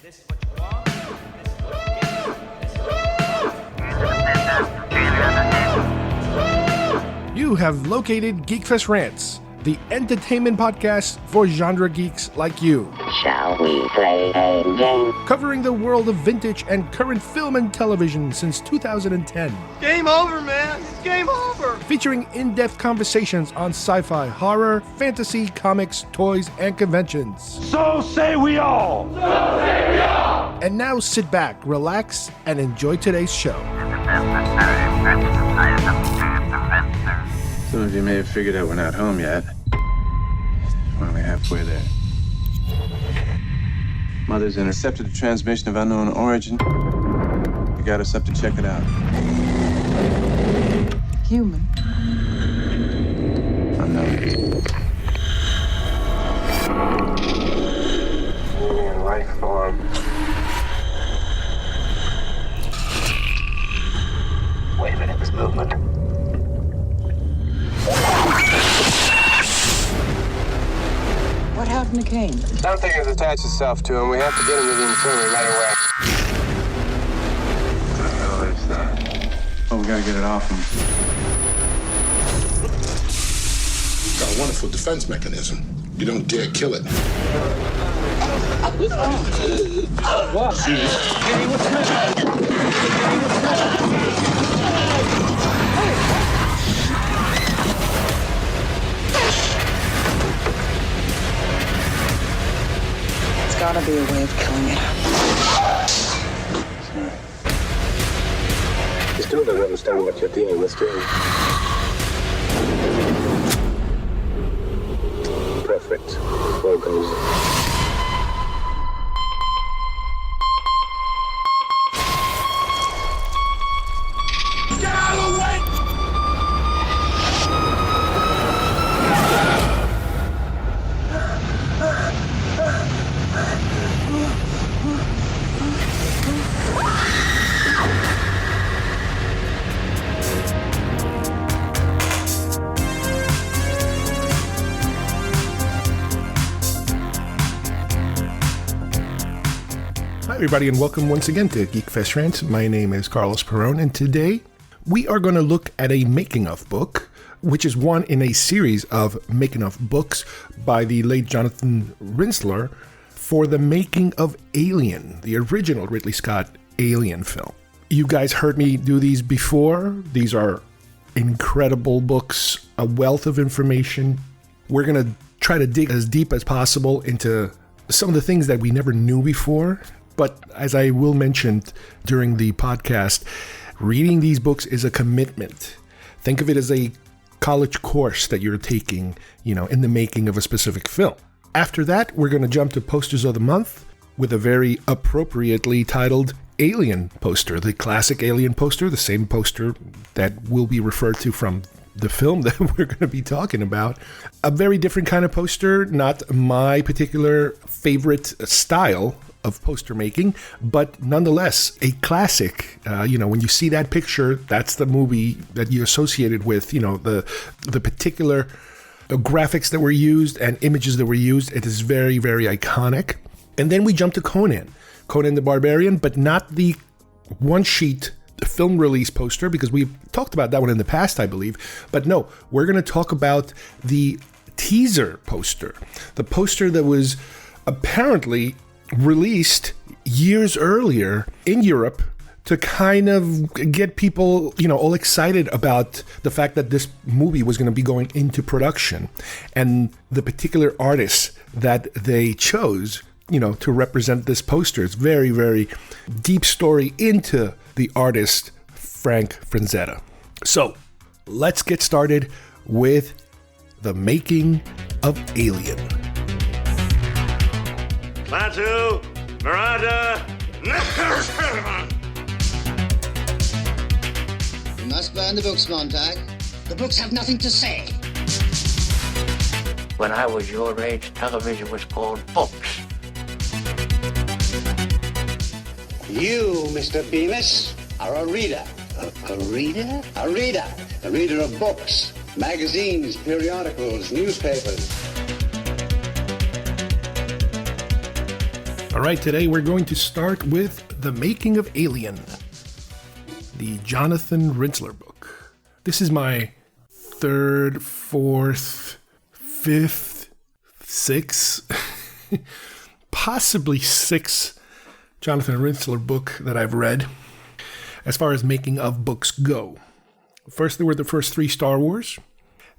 This is what you want. This is what you get. This is what you get. You have located GeekFest Rants, the entertainment podcast for genre geeks like you. Shall we play a game? Covering the world of vintage and current film and television since 2010. Game over, man. It's game over. Featuring in-depth conversations on sci-fi, horror, fantasy, comics, toys, and conventions. So say we all. So say we all. And now sit back, relax, and enjoy today's show. Some of you may have figured out we're not home yet. We're only halfway there. Mother's intercepted a transmission of unknown origin. We got us up to check it out. Human. Unknown. Alien life form. Wait a minute, this movement. What happened to Kane? Something has attached itself to him. We have to get him to the infirmary right away. What the hell is that? Oh, we gotta get it off him. Got a wonderful defense mechanism. You don't dare kill it. There's gotta be a way of killing it. Sorry. You still don't understand what you're dealing with, do you? Perfect. Well goes. Hi, everybody, and welcome once again to GeekFest Rants. My name is Carlos Perron, and today we are going to look at a making-of book, which is one in a series of making-of books by the late Jonathan Rinzler for the making of Alien, the original Ridley Scott Alien film. You guys heard me do these before. These are incredible books, a wealth of information. We're going to try to dig as deep as possible into some of the things that we never knew before. But as I will mention during the podcast, reading these books is a commitment. Think of it as a college course that you're taking, in the making of a specific film. After that, we're going to jump to posters of the month with a very appropriately titled Alien poster, the classic Alien poster, the same poster that will be referred to from the film that we're going to be talking about. A very different kind of poster, not my particular favorite style of poster making, but nonetheless a classic. When you see that picture, that's the movie that you associated with, the particular graphics that were used and images that were used. It is very, very iconic. And then we jump to Conan the Barbarian, but not the one-sheet film release poster, because we've talked about that one in the past, I believe. But no, we're going to talk about the teaser poster, the poster that was apparently released years earlier in Europe to kind of get people, all excited about the fact that this movie was going to be going into production, and the particular artists that they chose, to represent this poster. It's very, very deep story into the artist Frank Franzetta. So let's get started with the making of Alien. Klaatu, Miranda. You must burn the books, Montag. The books have nothing to say. When I was your age, television was called books. You, Mr. Bemis, are a reader. A reader? A reader. A reader of books, magazines, periodicals, newspapers. All right, today we're going to start with The Making of Alien, the Jonathan Rinzler book. This is my third, fourth, fifth, sixth, possibly sixth Jonathan Ritzler book that I've read as far as making of books go. First, there were the first three Star Wars.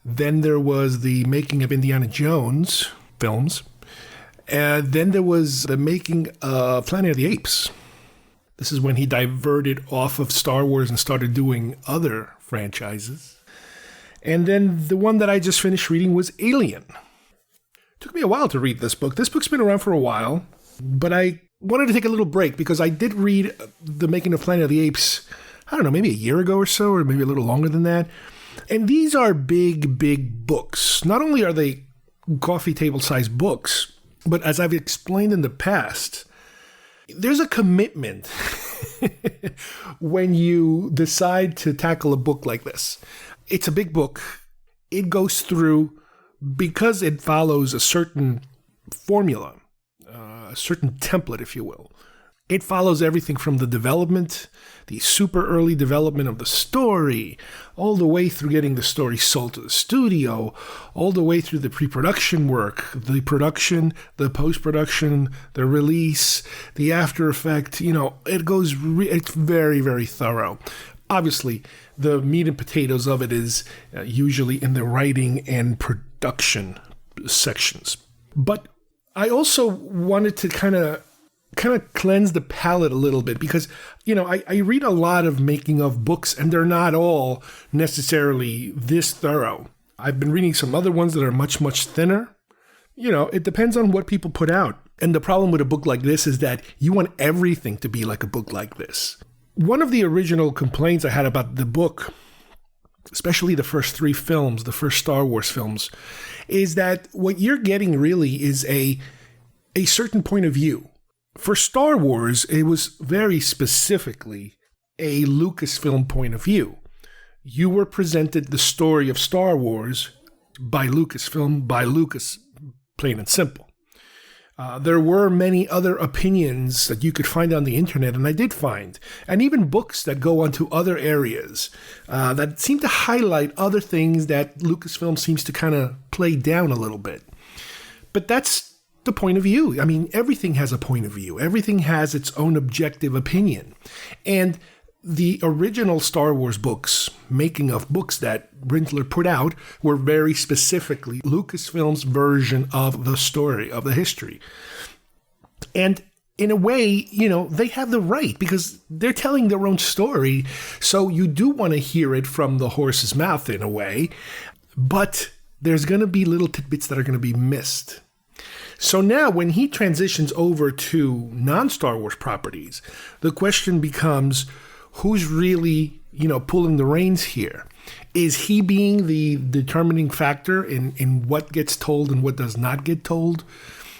Then there was the making of Indiana Jones films. And then there was the making of Planet of the Apes. This is when he diverted off of Star Wars and started doing other franchises. And then the one that I just finished reading was Alien. It took me a while to read this book. This book's been around for a while, but I wanted to take a little break because I did read The Making of Planet of the Apes, I don't know, maybe a year ago or so, or maybe a little longer than that. And these are big, big books. Not only are they coffee table sized books, but as I've explained in the past, there's a commitment when you decide to tackle a book like this. It's a big book. It goes through, because it follows a certain formula, a certain template, if you will. It follows everything from the development, the super early development of the story, all the way through getting the story sold to the studio, all the way through the pre-production work, the production, the post-production, the release, the after effect. It's very, very thorough. Obviously, the meat and potatoes of it is usually in the writing and production sections. But I also wanted to kind of cleanse the palate a little bit because, I read a lot of making of books and they're not all necessarily this thorough. I've been reading some other ones that are much, much thinner. It depends on what people put out. And the problem with a book like this is that you want everything to be like a book like this. One of the original complaints I had about the book, especially the first three films, the first Star Wars films, is that what you're getting really is a certain point of view. For Star Wars, it was very specifically a Lucasfilm point of view. You were presented the story of Star Wars by Lucasfilm, by Lucas, plain and simple. There were many other opinions that you could find on the internet, and I did find, and even books that go onto other areas that seem to highlight other things that Lucasfilm seems to kind of play down a little bit. But that's the point of view. I mean, everything has a point of view. Everything has its own objective opinion. And the original Star Wars books, making of books that Rinzler put out, were very specifically Lucasfilm's version of the story, of the history. And in a way, they have the right because they're telling their own story. So you do want to hear it from the horse's mouth in a way. But there's going to be little tidbits that are going to be missed. So now when he transitions over to non-Star Wars properties, the question becomes, who's really, pulling the reins here? Is he being the determining factor in what gets told and what does not get told?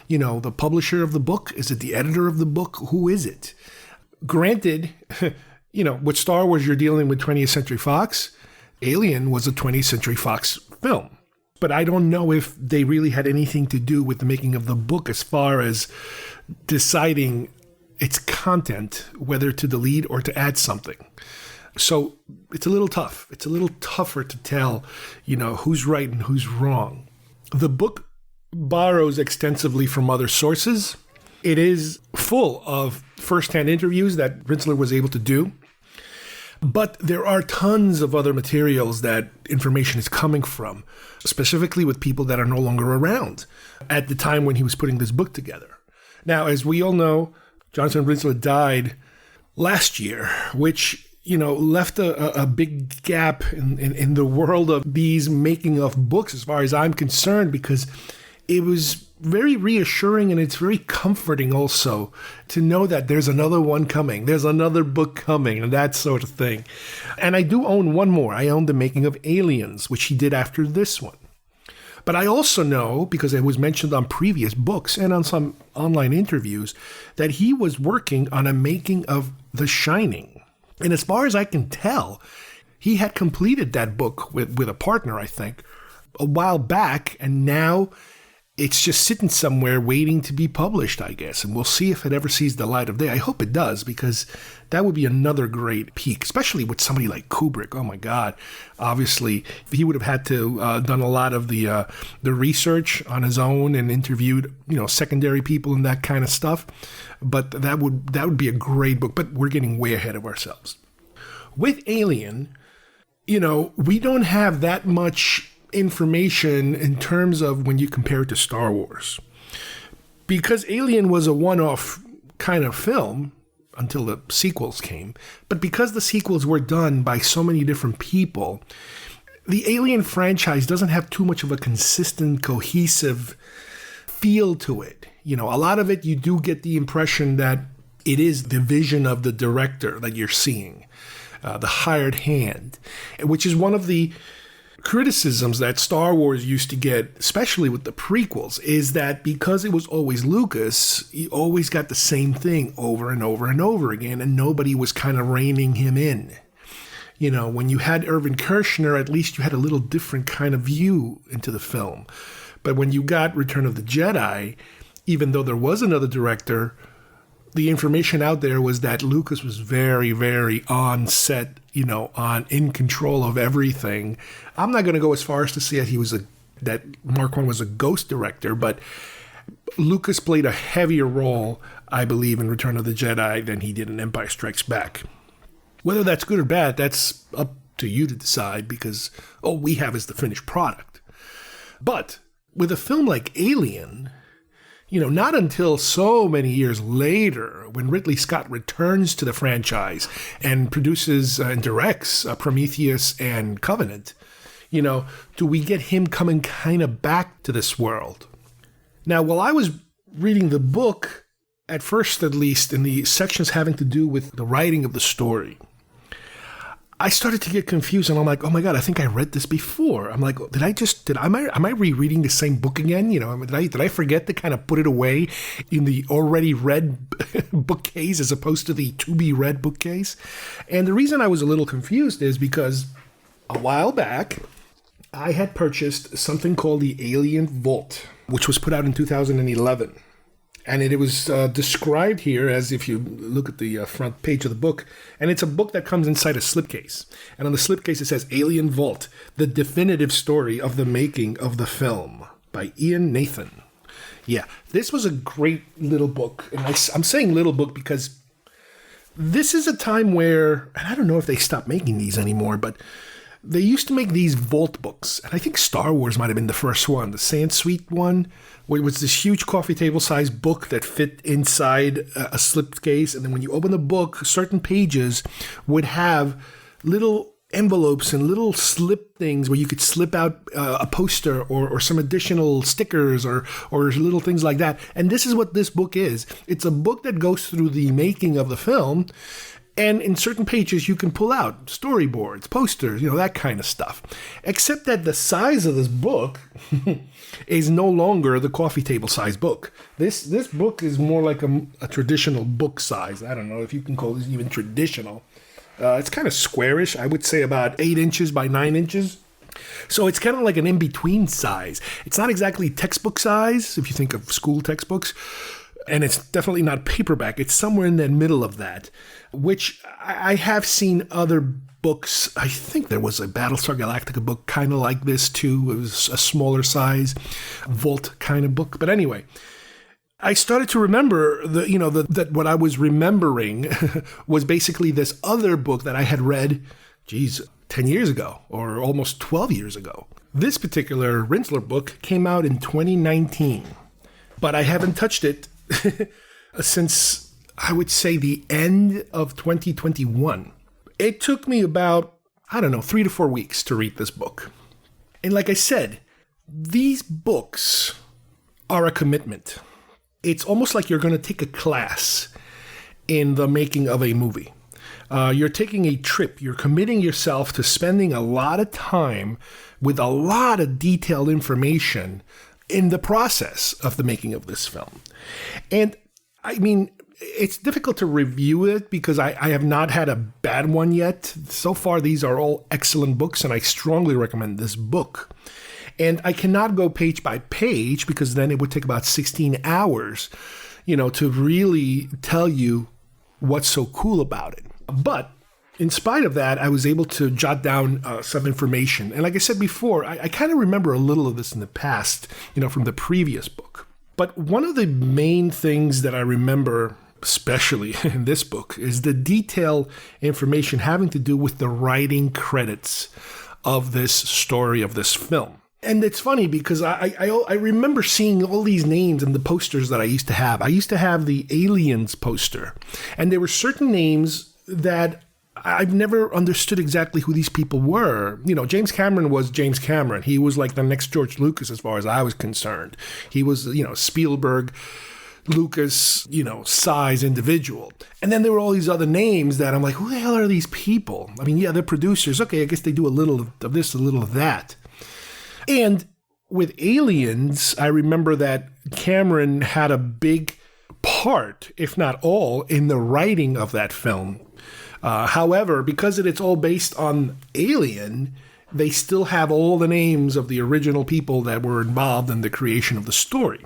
The publisher of the book? Is it the editor of the book? Who is it? Granted, with Star Wars, you're dealing with 20th Century Fox. Alien was a 20th Century Fox film. But I don't know if they really had anything to do with the making of the book as far as deciding its content, whether to delete or to add something. So it's a little tough. It's a little tougher to tell, who's right and who's wrong. The book borrows extensively from other sources. It is full of first-hand interviews that Ritzler was able to do. But there are tons of other materials that information is coming from, specifically with people that are no longer around at the time when he was putting this book together. Now, as we all know, Jonathan Ritzler died last year, which, left a big gap in the world of these making of books, as far as I'm concerned, because it was very reassuring and it's very comforting also to know that there's another one coming. There's another book coming and that sort of thing. And I do own one more. I own The Making of Aliens, which he did after this one. But I also know, because it was mentioned on previous books and on some online interviews, that he was working on a making of The Shining. And as far as I can tell, he had completed that book with a partner, I think, a while back. And now it's just sitting somewhere waiting to be published, I guess. And we'll see if it ever sees the light of day. I hope it does, because that would be another great peak, especially with somebody like Kubrick. Oh my God. Obviously, he would have had to done a lot of the research on his own and interviewed, secondary people and that kind of stuff. But that would be a great book. But we're getting way ahead of ourselves. With Alien, we don't have that much information in terms of when you compare it to Star Wars. Because Alien was a one-off kind of film until the sequels came, but because the sequels were done by so many different people, the Alien franchise doesn't have too much of a consistent, cohesive feel to it. A lot of it, you do get the impression that it is the vision of the director that you're seeing, the hired hand, which is one of the criticisms that Star Wars used to get, especially with the prequels, is that because it was always Lucas, you always got the same thing over and over and over again, and nobody was kind of reining him in. When you had Irvin Kershner, at least you had a little different kind of view into the film. But when you got Return of the Jedi, even though there was another director, the information out there was that Lucas was very, very on set, in control of everything. I'm not going to go as far as to say that Mark 1 was a ghost director, but Lucas played a heavier role, I believe, in Return of the Jedi than he did in Empire Strikes Back. Whether that's good or bad, that's up to you to decide, because all we have is the finished product. But with a film like Alien, not until so many years later, when Ridley Scott returns to the franchise and produces and directs Prometheus and Covenant, do we get him coming kind of back to this world? Now, while I was reading the book, at first at least, in the sections having to do with the writing of the story, I started to get confused, and I'm like, oh my God, I think I read this before. I'm like, am I rereading the same book again? Did I forget to kind of put it away in the already read bookcase as opposed to the to be read bookcase? And the reason I was a little confused is because a while back, I had purchased something called the Alien Vault, which was put out in 2011. And it was described here as, if you look at the front page of the book, and it's a book that comes inside a slipcase. And on the slipcase it says Alien Vault, the definitive story of the making of the film, by Ian Nathan. Yeah, this was a great little book. And I'm saying little book because this is a time where, and I don't know if they stopped making these anymore, but they used to make these vault books. And I think Star Wars might have been the first one, the Sansuite one, where it was this huge coffee table sized book that fit inside a slipcase. And then when you open the book, certain pages would have little envelopes and little slip things where you could slip out a poster or some additional stickers or little things like that. And this is what this book is. It's a book that goes through the making of the film. And in certain pages, you can pull out storyboards, posters, that kind of stuff. Except that the size of this book is no longer the coffee table size book. This book is more like a traditional book size. I don't know if you can call this even traditional. It's kind of squarish. I would say about 8 inches by 9 inches. So it's kind of like an in-between size. It's not exactly textbook size, if you think of school textbooks. And it's definitely not paperback. It's somewhere in the middle of that, which I have seen other books. I think there was a Battlestar Galactica book kind of like this too. It was a smaller size vault kind of book. But anyway, I started to remember that what I was remembering was basically this other book that I had read, 10 years ago or almost 12 years ago. This particular Rinzler book came out in 2019, but I haven't touched it since, I would say, the end of 2021. It took me about, 3 to 4 weeks to read this book. And like I said, these books are a commitment. It's almost like you're going to take a class in the making of a movie. You're taking a trip. You're committing yourself to spending a lot of time with a lot of detailed information in the process of the making of this film. And I mean, it's difficult to review it because I have not had a bad one yet. So far, these are all excellent books, and I strongly recommend this book. And I cannot go page by page because then it would take about 16 hours, to really tell you what's so cool about it. But in spite of that, I was able to jot down some information. And like I said before, I kind of remember a little of this in the past, from the previous book. But one of the main things that I remember, especially in this book, is the detailed information having to do with the writing credits of this story, of this film. And it's funny because I remember seeing all these names in the posters that I used to have. I used to have the Aliens poster, and there were certain names that I've never understood exactly who these people were. James Cameron was James Cameron. He was like the next George Lucas as far as I was concerned. He was, Spielberg, Lucas, size individual. And then there were all these other names that I'm like, who the hell are these people? I mean, yeah, they're producers. Okay, I guess they do a little of this, a little of that. And with Aliens, I remember that Cameron had a big part, if not all, in the writing of that film. However, because it's all based on Alien, they still have all the names of the original people that were involved in the creation of the story.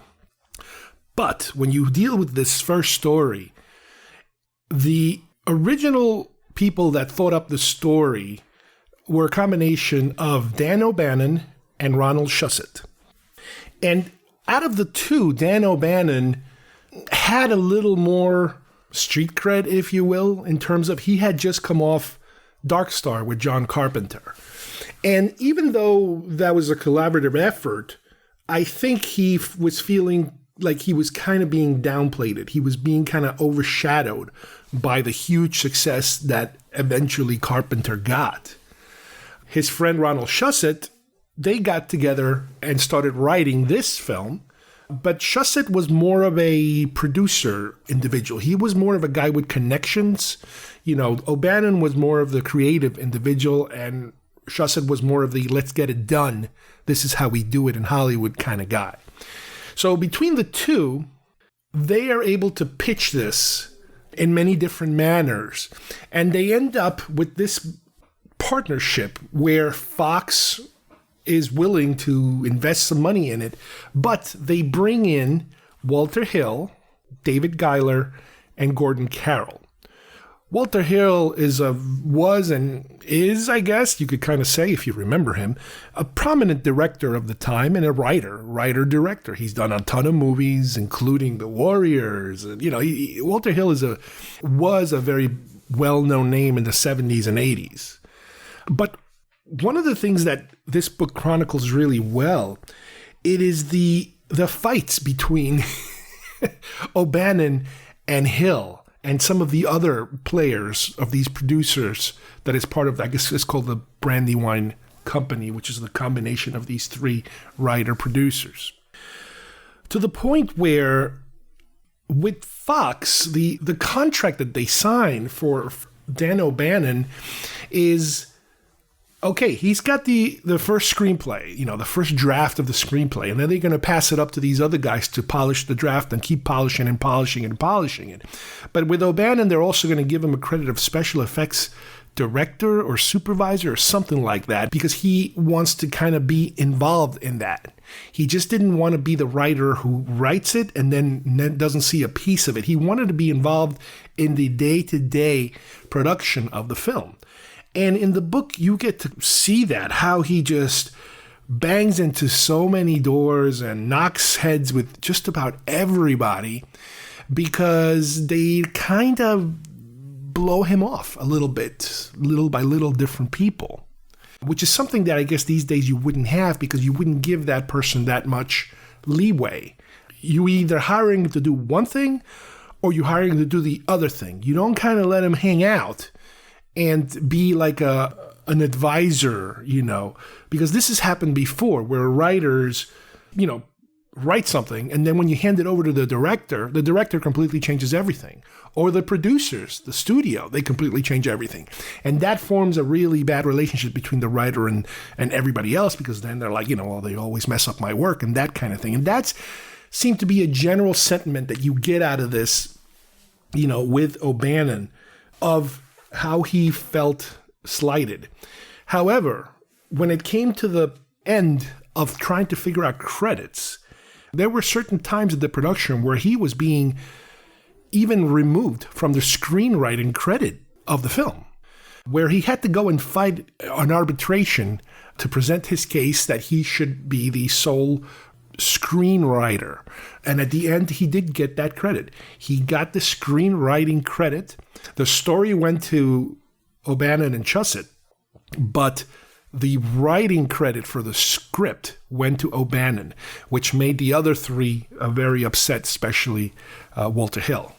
But when you deal with this first story, the original people that thought up the story were a combination of Dan O'Bannon and Ronald Shusett. And out of the two, Dan O'Bannon had a little more street cred, if you will, in terms of he had just come off Dark Star with John Carpenter. And even though that was a collaborative effort, I think he was feeling like he was kind of being downplayed. He was being kind of overshadowed by the huge success that eventually Carpenter got. His friend Ronald Shusett, they got together and started writing this film, but Shusett was more of a producer individual. He was more of a guy with connections. O'Bannon was more of the creative individual, and Shusett was more of the let's get it done, this is how we do it in Hollywood kind of guy. So between the two, they are able to pitch this in many different manners, and they end up with this partnership where Fox is willing to invest some money in it, but they bring in Walter Hill, David Giler, and Gordon Carroll. Walter Hill was and is, I guess you could kind of say, if you remember him, a prominent director of the time and a writer-director. He's done a ton of movies, including The Warriors. And, Walter Hill was a very well-known name in the 70s and 80s. But one of the things that this book chronicles really well, it is the fights between O'Bannon and Hill and some of the other players of these producers that is part of, I guess it's called the Brandywine Company, which is the combination of these three writer-producers. To the point where with Fox, the contract that they sign for Dan O'Bannon is, okay, he's got the first screenplay, the first draft of the screenplay, and then they're going to pass it up to these other guys to polish the draft and keep polishing and polishing and polishing it. But with O'Bannon, they're also going to give him a credit of special effects director or supervisor or something like that, because he wants to kind of be involved in that. He just didn't want to be the writer who writes it and then doesn't see a piece of it. He wanted to be involved in the day-to-day production of the film. And in the book, you get to see that, how he just bangs into so many doors and knocks heads with just about everybody because they kind of blow him off a little bit, little by little, different people, which is something that I guess these days you wouldn't have because you wouldn't give that person that much leeway. You either hiring to do one thing or you hiring to do the other thing. You don't kind of let him hang out and be like an advisor, because this has happened before where writers, write something and then when you hand it over to the director completely changes everything. Or the producers, the studio, they completely change everything. And that forms a really bad relationship between the writer and everybody else because then they're like, well, they always mess up my work and that kind of thing. And that's seemed to be a general sentiment that you get out of this, with O'Bannon of how he felt slighted. However, when it came to the end of trying to figure out credits. There were certain times in the production where he was being even removed from the screenwriting credit of the film, where he had to go and fight an arbitration to present his case that he should be the sole screenwriter. And at the end, he did get that credit. He got the screenwriting credit. The story went to O'Bannon and Chussett, but the writing credit for the script went to O'Bannon, which made the other three very upset, especially Walter Hill.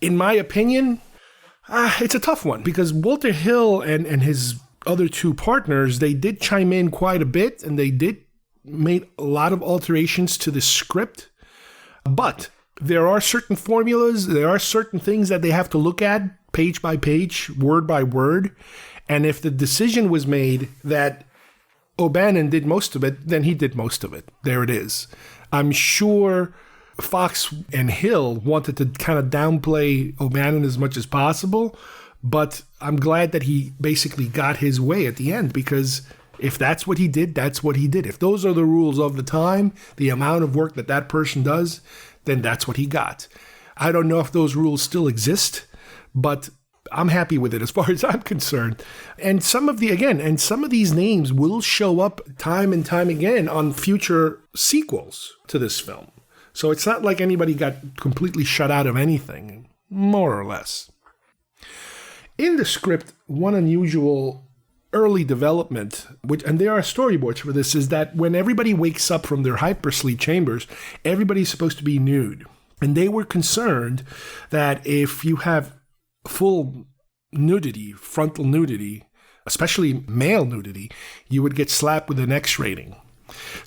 In my opinion, it's a tough one because Walter Hill and his other two partners, they did chime in quite a bit and they did made a lot of alterations to the script. But there are certain formulas, there are certain things that they have to look at page by page, word by word. And if the decision was made that O'Bannon did most of it, then he did most of it. There it is. I'm sure Fox and Hill wanted to kind of downplay O'Bannon as much as possible, but I'm glad that he basically got his way at the end, because if that's what he did, that's what he did. If those are the rules of the time, the amount of work that that person does, then that's what he got. I don't know if those rules still exist, but I'm happy with it as far as I'm concerned. And some of these names will show up time and time again on future sequels to this film. So it's not like anybody got completely shut out of anything, more or less. In the script, one unusual early development, and there are storyboards for this, is that when everybody wakes up from their hypersleep chambers, everybody's supposed to be nude. And they were concerned that if you have full nudity, frontal nudity, especially male nudity, you would get slapped with an X rating.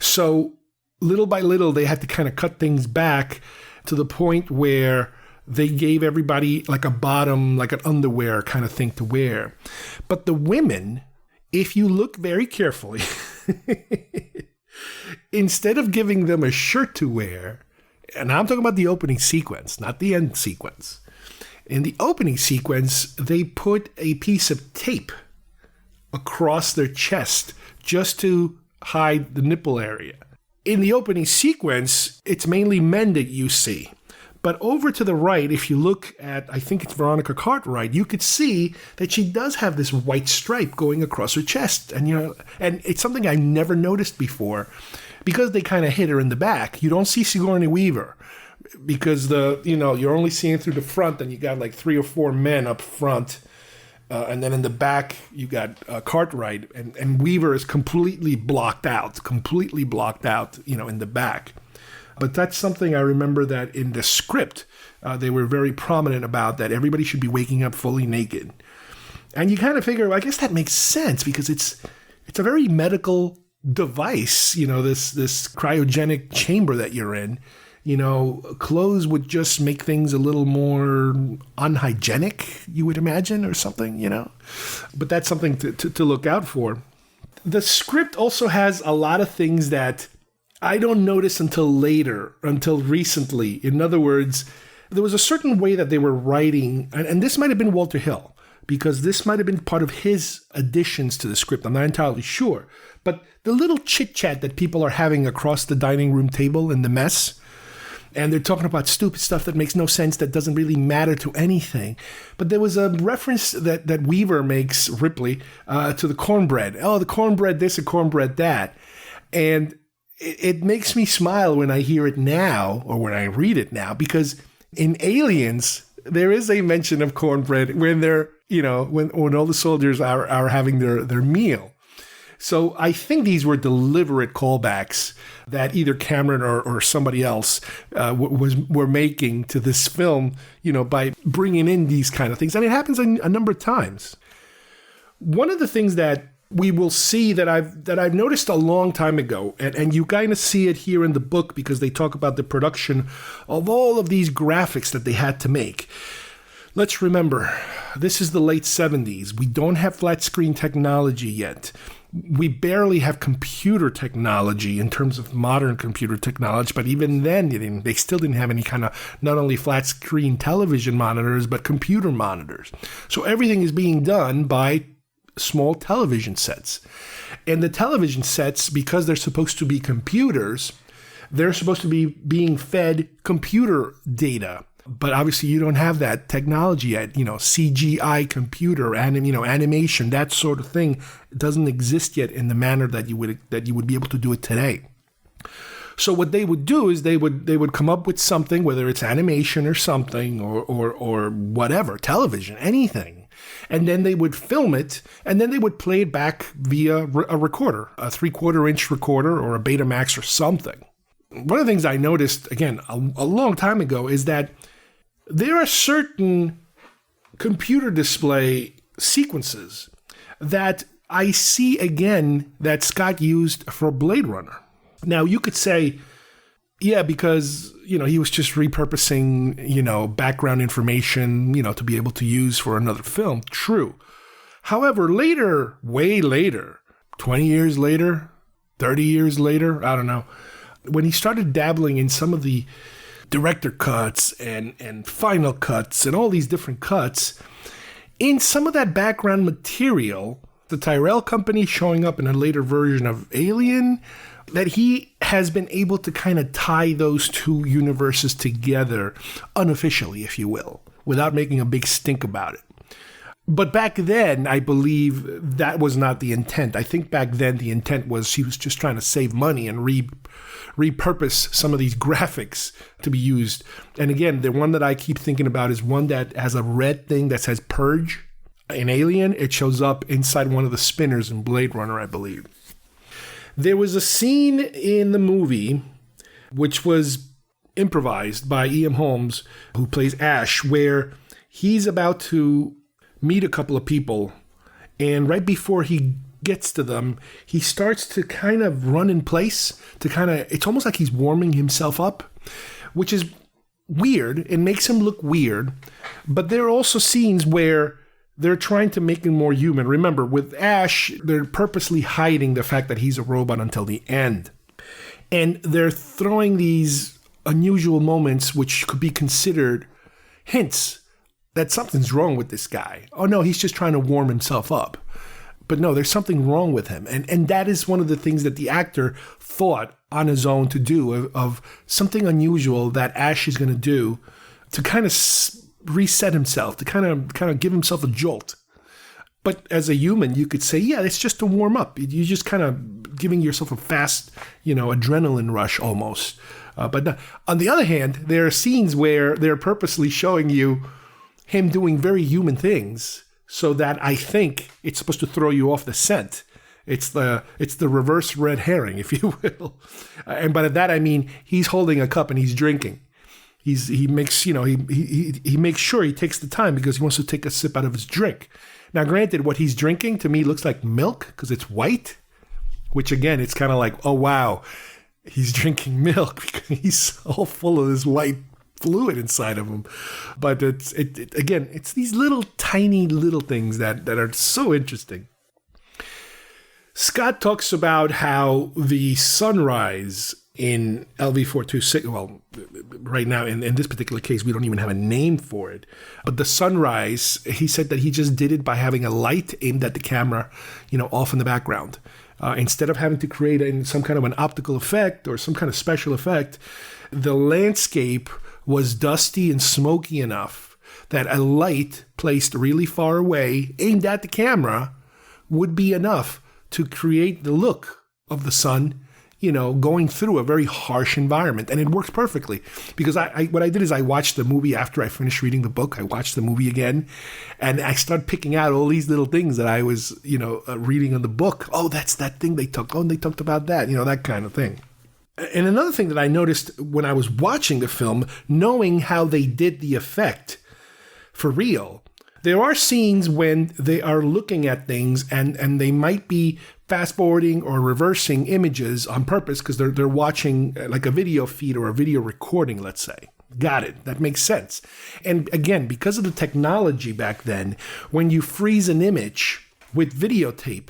So little by little, they had to kind of cut things back to the point where they gave everybody like a bottom, like an underwear kind of thing to wear. But the women, if you look very carefully, instead of giving them a shirt to wear, and I'm talking about the opening sequence, not the end sequence. In the opening sequence, they put a piece of tape across their chest just to hide the nipple area. In the opening sequence, it's mainly men that you see. But over to the right, if you look at, I think it's Veronica Cartwright, you could see that she does have this white stripe going across her chest. And and it's something I never noticed before, because they kind of hit her in the back. You don't see Sigourney Weaver because you're only seeing through the front, and you got like 3 or 4 men up front. And then in the back, you got Cartwright, and Weaver is completely blocked out, in the back. But that's something I remember that in the script, they were very prominent about, that everybody should be waking up fully naked. And you kind of figure, well, I guess that makes sense, because it's a very medical device, this cryogenic chamber that you're in. Clothes would just make things a little more unhygienic, you would imagine, or something, But that's something to look out for. The script also has a lot of things that I don't notice until recently. In other words, there was a certain way that they were writing, and this might have been Walter Hill, because this might have been part of his additions to the script. I'm not entirely sure. But the little chit-chat that people are having across the dining room table in the mess, and they're talking about stupid stuff that makes no sense, that doesn't really matter to anything. But there was a reference that Weaver makes, Ripley, to the cornbread. Oh, the cornbread this and cornbread that. And it makes me smile when I hear it now, or when I read it now, because in Aliens, there is a mention of cornbread when they're, when all the soldiers are having their meal. So I think these were deliberate callbacks that either Cameron or somebody else were making to this film, by bringing in these kind of things. And it happens a number of times. One of the things that we will see that I've noticed a long time ago, and you kind of see it here in the book, because they talk about the production of all of these graphics that they had to make. Let's remember, this is the late 70s. We don't have flat screen technology yet. We barely have computer technology in terms of modern computer technology, but even then, they still didn't have any kind of not only flat screen television monitors, but computer monitors. So everything is being done by small television sets. And the television sets, because they're supposed to be computers, they're supposed to be being fed computer data. But obviously you don't have that technology yet. CGI computer, animation, that sort of thing doesn't exist yet in the manner that you would be able to do it today. So what they would do is they would come up with something, whether it's animation or something or whatever, television, anything. And then they would film it, and then they would play it back via a recorder, a 3/4-inch recorder or a Betamax or something. One of the things I noticed, again, a long time ago, is that there are certain computer display sequences that I see again that Scott used for Blade Runner. Now, you could say, yeah, because, he was just repurposing, background information, to be able to use for another film. True. However, later, way later, 20 years later, 30 years later, I don't know, when he started dabbling in some of the director cuts and final cuts and all these different cuts, in some of that background material, the Tyrell Company showing up in a later version of Alien, that he has been able to kind of tie those two universes together unofficially, if you will, without making a big stink about it. But back then, I believe that was not the intent. I think back then the intent was he was just trying to save money and repurpose some of these graphics to be used. And again, the one that I keep thinking about is one that has a red thing that says Purge. In Alien, it shows up inside one of the spinners in Blade Runner, I believe. There was a scene in the movie which was improvised by E.M. Holmes, who plays Ash, where he's about to meet a couple of people, and right before he gets to them, he starts to kind of run in place, it's almost like he's warming himself up, which is weird. It makes him look weird, but there are also scenes where they're trying to make him more human. Remember, with Ash, they're purposely hiding the fact that he's a robot until the end. And they're throwing these unusual moments which could be considered hints that something's wrong with this guy. Oh no, he's just trying to warm himself up. But no, there's something wrong with him. And that is one of the things that the actor thought on his own to do, of something unusual that Ash is going to do to kind of reset himself, to kind of give himself a jolt. But as a human, you could say, yeah, it's just to warm up. You're just kind of giving yourself a fast, adrenaline rush almost. But no. On the other hand, there are scenes where they're purposely showing you him doing very human things, so that I think it's supposed to throw you off the scent. It's the reverse red herring, if you will. And by that I mean he's holding a cup and he's drinking. He makes sure he takes the time because he wants to take a sip out of his drink. Now, granted, what he's drinking to me looks like milk because it's white, which again, it's kind of like, oh wow, he's drinking milk because he's all full of this white fluid inside of him. But it's these little tiny little things that are so interesting. Scott talks about how the sunrise in LV-426, well, right now in this particular case, we don't even have a name for it. But the sunrise, he said that he just did it by having a light aimed at the camera, off in the background. Instead of having to create some kind of an optical effect or some kind of special effect, the landscape was dusty and smoky enough that a light placed really far away, aimed at the camera, would be enough to create the look of the sun, going through a very harsh environment. And it works perfectly because what I did is I watched the movie after I finished reading the book. I watched the movie again and I started picking out all these little things that I was, reading in the book. Oh, that's that thing they took. Oh, and they talked about that, that kind of thing. And another thing that I noticed when I was watching the film, knowing how they did the effect for real, there are scenes when they are looking at things and they might be fast forwarding or reversing images on purpose because they're watching like a video feed or a video recording, let's say. Got it. That makes sense. And again, because of the technology back then, when you freeze an image with videotape,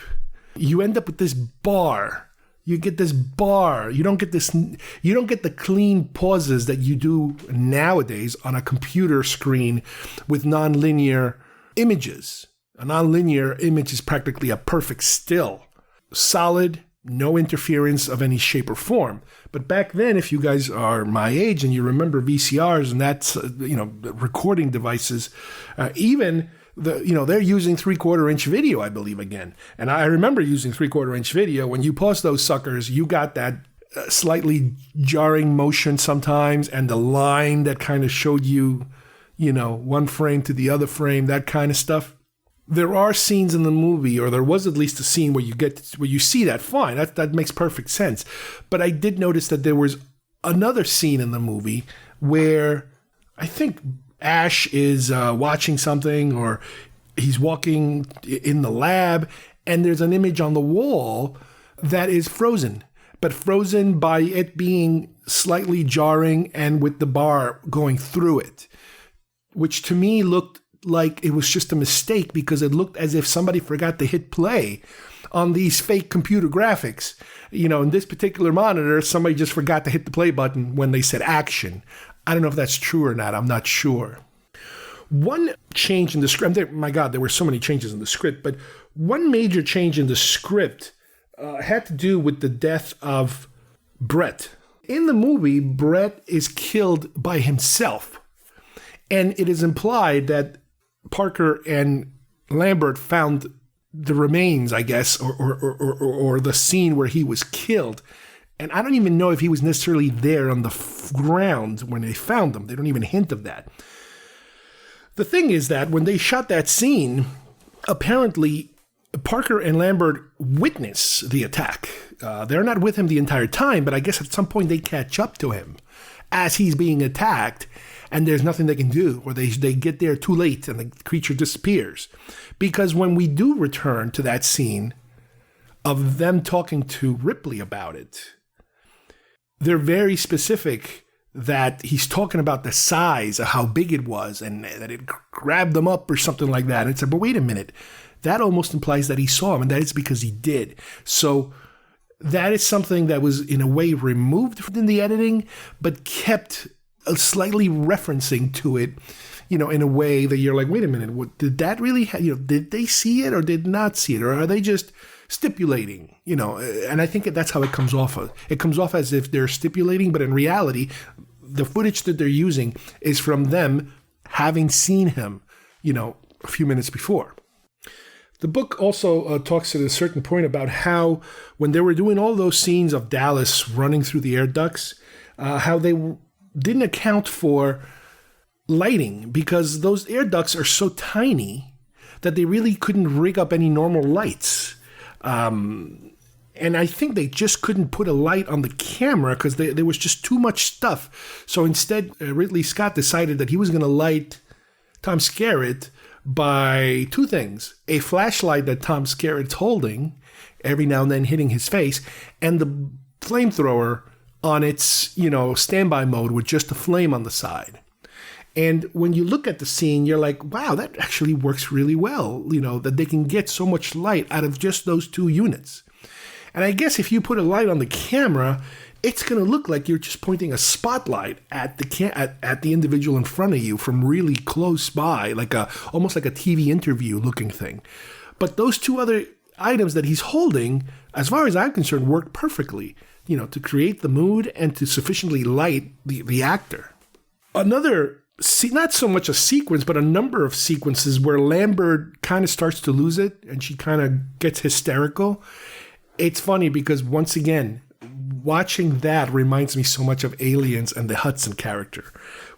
you end up with this bar. You get this bar. You don't get the clean pauses that you do nowadays on a computer screen with nonlinear images. A nonlinear image is practically a perfect still. Solid, no interference of any shape or form. But back then, if you guys are my age and you remember VCRs and that's, recording devices, even they're using 3/4 inch video, I believe, again. And I remember using 3/4 inch video. When you pause those suckers, you got that slightly jarring motion sometimes, and the line that kind of showed you, one frame to the other frame, that kind of stuff. There are scenes in the movie, or there was at least a scene where you see that. Fine, that makes perfect sense. But I did notice that there was another scene in the movie where I think Ash is watching something, or he's walking in the lab, and there's an image on the wall that is frozen, but frozen by it being slightly jarring and with the bar going through it, which to me looked like it was just a mistake, because it looked as if somebody forgot to hit play on these fake computer graphics. In this particular monitor, somebody just forgot to hit the play button when they said action. I don't know if that's true or not. I'm not sure. One change in the script, my God, there were so many changes in the script, but one major change in the script had to do with the death of Brett. In the movie, Brett is killed by himself. And it is implied that Parker and Lambert found the remains, I guess, or the scene where he was killed. And I don't even know if he was necessarily there on the ground when they found him. They don't even hint of that. The thing is that when they shot that scene, apparently Parker and Lambert witness the attack. They're not with him the entire time, but I guess at some point they catch up to him as he's being attacked, and there's nothing they can do, or they get there too late and the creature disappears. Because when we do return to that scene of them talking to Ripley about it, they're very specific that he's talking about the size of how big it was and that it grabbed them up or something like that. And it's like, but wait a minute, that almost implies that he saw him, and that is because he did. So that is something that was in a way removed in the editing, but kept slightly referencing to it, in a way that you're like, wait a minute, did that really, did they see it or did not see it? Or are they just stipulating, and I think that's how it comes off. It comes off as if they're stipulating, but in reality, the footage that they're using is from them having seen him, a few minutes before. The book also talks at a certain point about how when they were doing all those scenes of Dallas running through the air ducts, how they didn't account for lighting, because those air ducts are so tiny that they really couldn't rig up any normal lights. And I think they just couldn't put a light on the camera because there was just too much stuff. So instead, Ridley Scott decided that he was going to light Tom Skerritt by two things: a flashlight that Tom Skerritt's holding, every now and then hitting his face, and the flamethrower on its, standby mode with just a flame on the side. And when you look at the scene, you're like, wow, that actually works really well, that they can get so much light out of just those two units. And I guess if you put a light on the camera, it's going to look like you're just pointing a spotlight at the individual in front of you from really close by, almost like a TV interview looking thing. But those two other items that he's holding, as far as I'm concerned, work perfectly, to create the mood and to sufficiently light the actor. Another, not so much a sequence, but a number of sequences where Lambert kind of starts to lose it and she kind of gets hysterical. It's funny because, once again, watching that reminds me so much of Aliens and the Hudson character,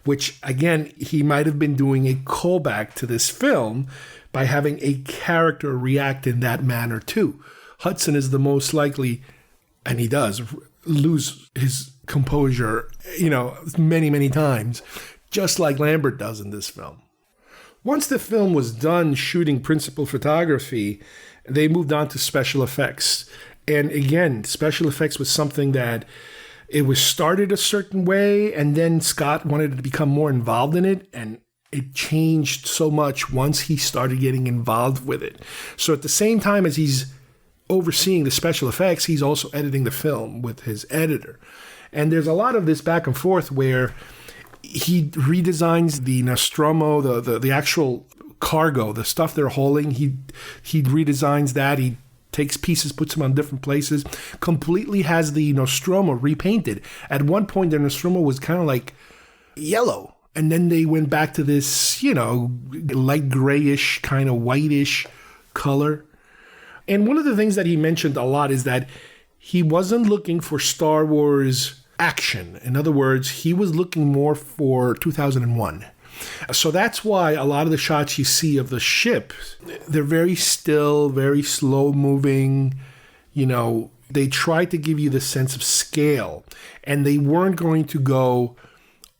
which, again, he might have been doing a callback to this film by having a character react in that manner too. Hudson is the most likely, and he does, lose his composure, many, many times, just like Lambert does in this film. Once the film was done shooting principal photography, they moved on to special effects. And again, special effects was something that it was started a certain way, and then Scott wanted to become more involved in it, and it changed so much once he started getting involved with it. So at the same time as he's overseeing the special effects, he's also editing the film with his editor. And there's a lot of this back and forth where he redesigns the Nostromo, the actual cargo, the stuff they're hauling. He redesigns that. He takes pieces, puts them on different places. Completely has the Nostromo repainted. At one point, the Nostromo was kind of like yellow. And then they went back to this, light grayish, kind of whitish color. And one of the things that he mentioned a lot is that he wasn't looking for Star Wars action. In other words, he was looking more for 2001. So that's why a lot of the shots you see of the ship, they're very still, very slow moving. They tried to give you the sense of scale. And they weren't going to go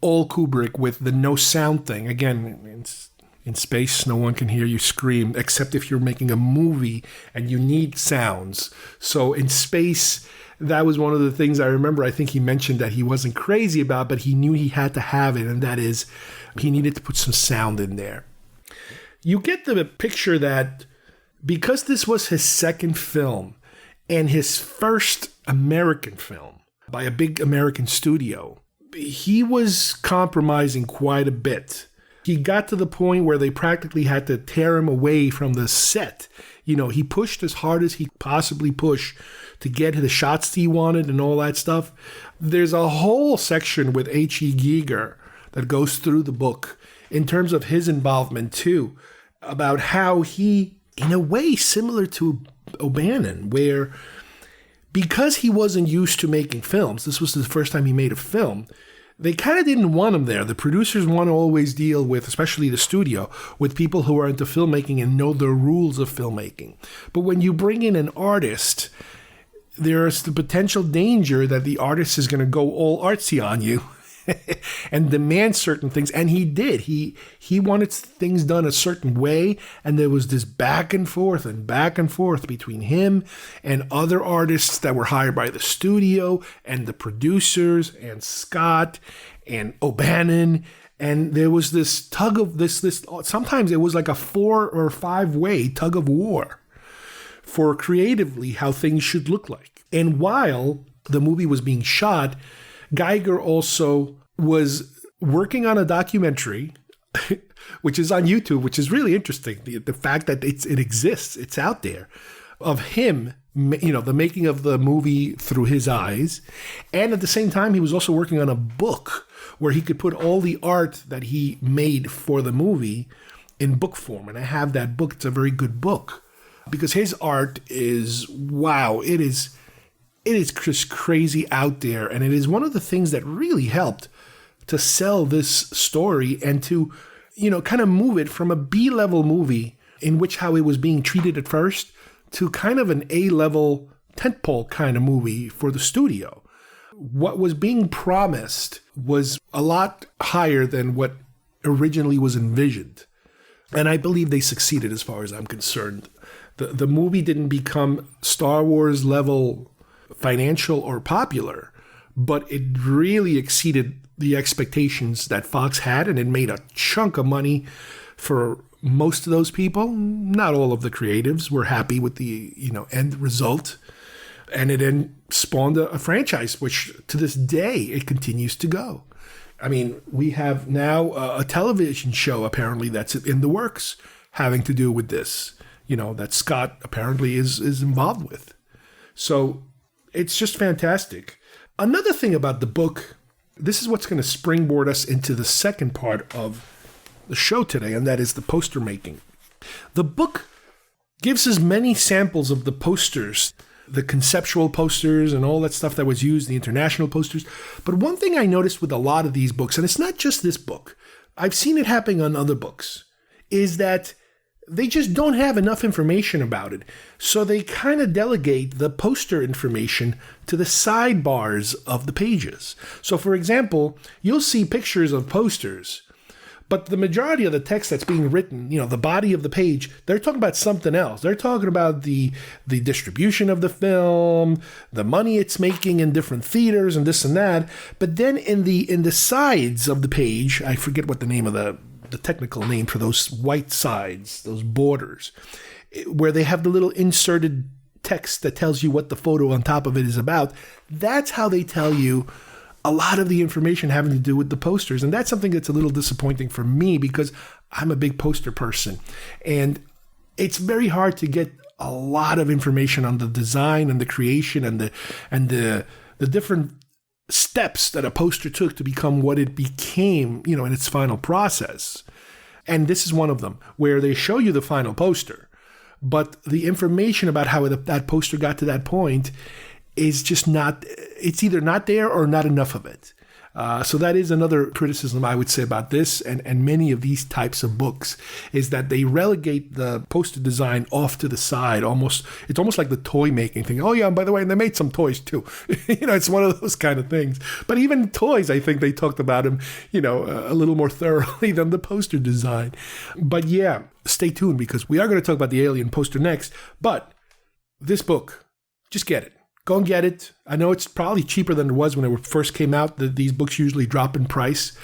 all Kubrick with the no sound thing. Again, in space, no one can hear you scream, except if you're making a movie and you need sounds. So in space, that was one of the things I remember. I think he mentioned that he wasn't crazy about, but he knew he had to have it, and that is he needed to put some sound in there. You get the picture that because this was his second film and his first American film by a big American studio, he was compromising quite a bit. He got to the point where they practically had to tear him away from the set. He pushed as hard as he possibly pushed to get the shots he wanted and all that stuff. There's a whole section with H.E. Giger that goes through the book in terms of his involvement too, about how he, in a way similar to O'Bannon, where because he wasn't used to making films, this was the first time he made a film, they kind of didn't want him there. The producers want to always deal with, especially the studio, with people who are into filmmaking and know the rules of filmmaking. But when you bring in an artist, there's the potential danger that the artist is going to go all artsy on you and demand certain things. And he did. He wanted things done a certain way. And there was this back and forth between him and other artists that were hired by the studio and the producers and Scott and O'Bannon. And there was this tug of this, sometimes it was like a 4 or 5 way tug of war for creatively how things should look like. And while the movie was being shot, Giger also was working on a documentary, which is on YouTube, which is really interesting. The fact that it exists, it's out there, of him, the making of the movie through his eyes. And at the same time, he was also working on a book where he could put all the art that he made for the movie in book form. And I have that book. It's a very good book because his art is, wow, it is just crazy out there. And it is one of the things that really helped to sell this story and to, kind of move it from a B-level movie in which how it was being treated at first to kind of an A-level tentpole kind of movie for the studio. What was being promised was a lot higher than what originally was envisioned. And I believe they succeeded as far as I'm concerned. The movie didn't become Star Wars level financial or popular, but it really exceeded the expectations that Fox had, and it made a chunk of money for most of those people. Not all of the creatives were happy with the end result, and it then spawned a franchise, which to this day it continues to go. I mean, we have now a television show apparently that's in the works having to do with this, that Scott apparently is involved with. So it's just fantastic. Another thing about the book, this is what's going to springboard us into the second part of the show today, and that is the poster making. The book gives us many samples of the posters, the conceptual posters and all that stuff that was used, the international posters. But one thing I noticed with a lot of these books, and it's not just this book, I've seen it happening on other books, is that they just don't have enough information about it. So they kind of delegate the poster information to the sidebars of the pages. So for example, you'll see pictures of posters, but the majority of the text that's being written, the body of the page, they're talking about something else. They're talking about the distribution of the film, the money it's making in different theaters and this and that. But then in the sides of the page, I forget what the name of the technical name for those white sides, those borders, where they have the little inserted text that tells you what the photo on top of it is about. That's how they tell you a lot of the information having to do with the posters. And that's something that's a little disappointing for me because I'm a big poster person. And it's very hard to get a lot of information on the design and the creation and the different steps that a poster took to become what it became, in its final process. And this is one of them, where they show you the final poster, but the information about how that poster got to that point is just not, it's either not there or not enough of it. So that is another criticism I would say about this and many of these types of books, is that they relegate the poster design off to the side. It's almost like the toy making thing. Oh yeah, and by the way, and they made some toys too. It's one of those kind of things. But even toys, I think they talked about them, a little more thoroughly than the poster design. But yeah, stay tuned because we are going to talk about the Alien poster next. But this book, just get it. Go and get it. I know it's probably cheaper than it was when it first came out. These books usually drop in price.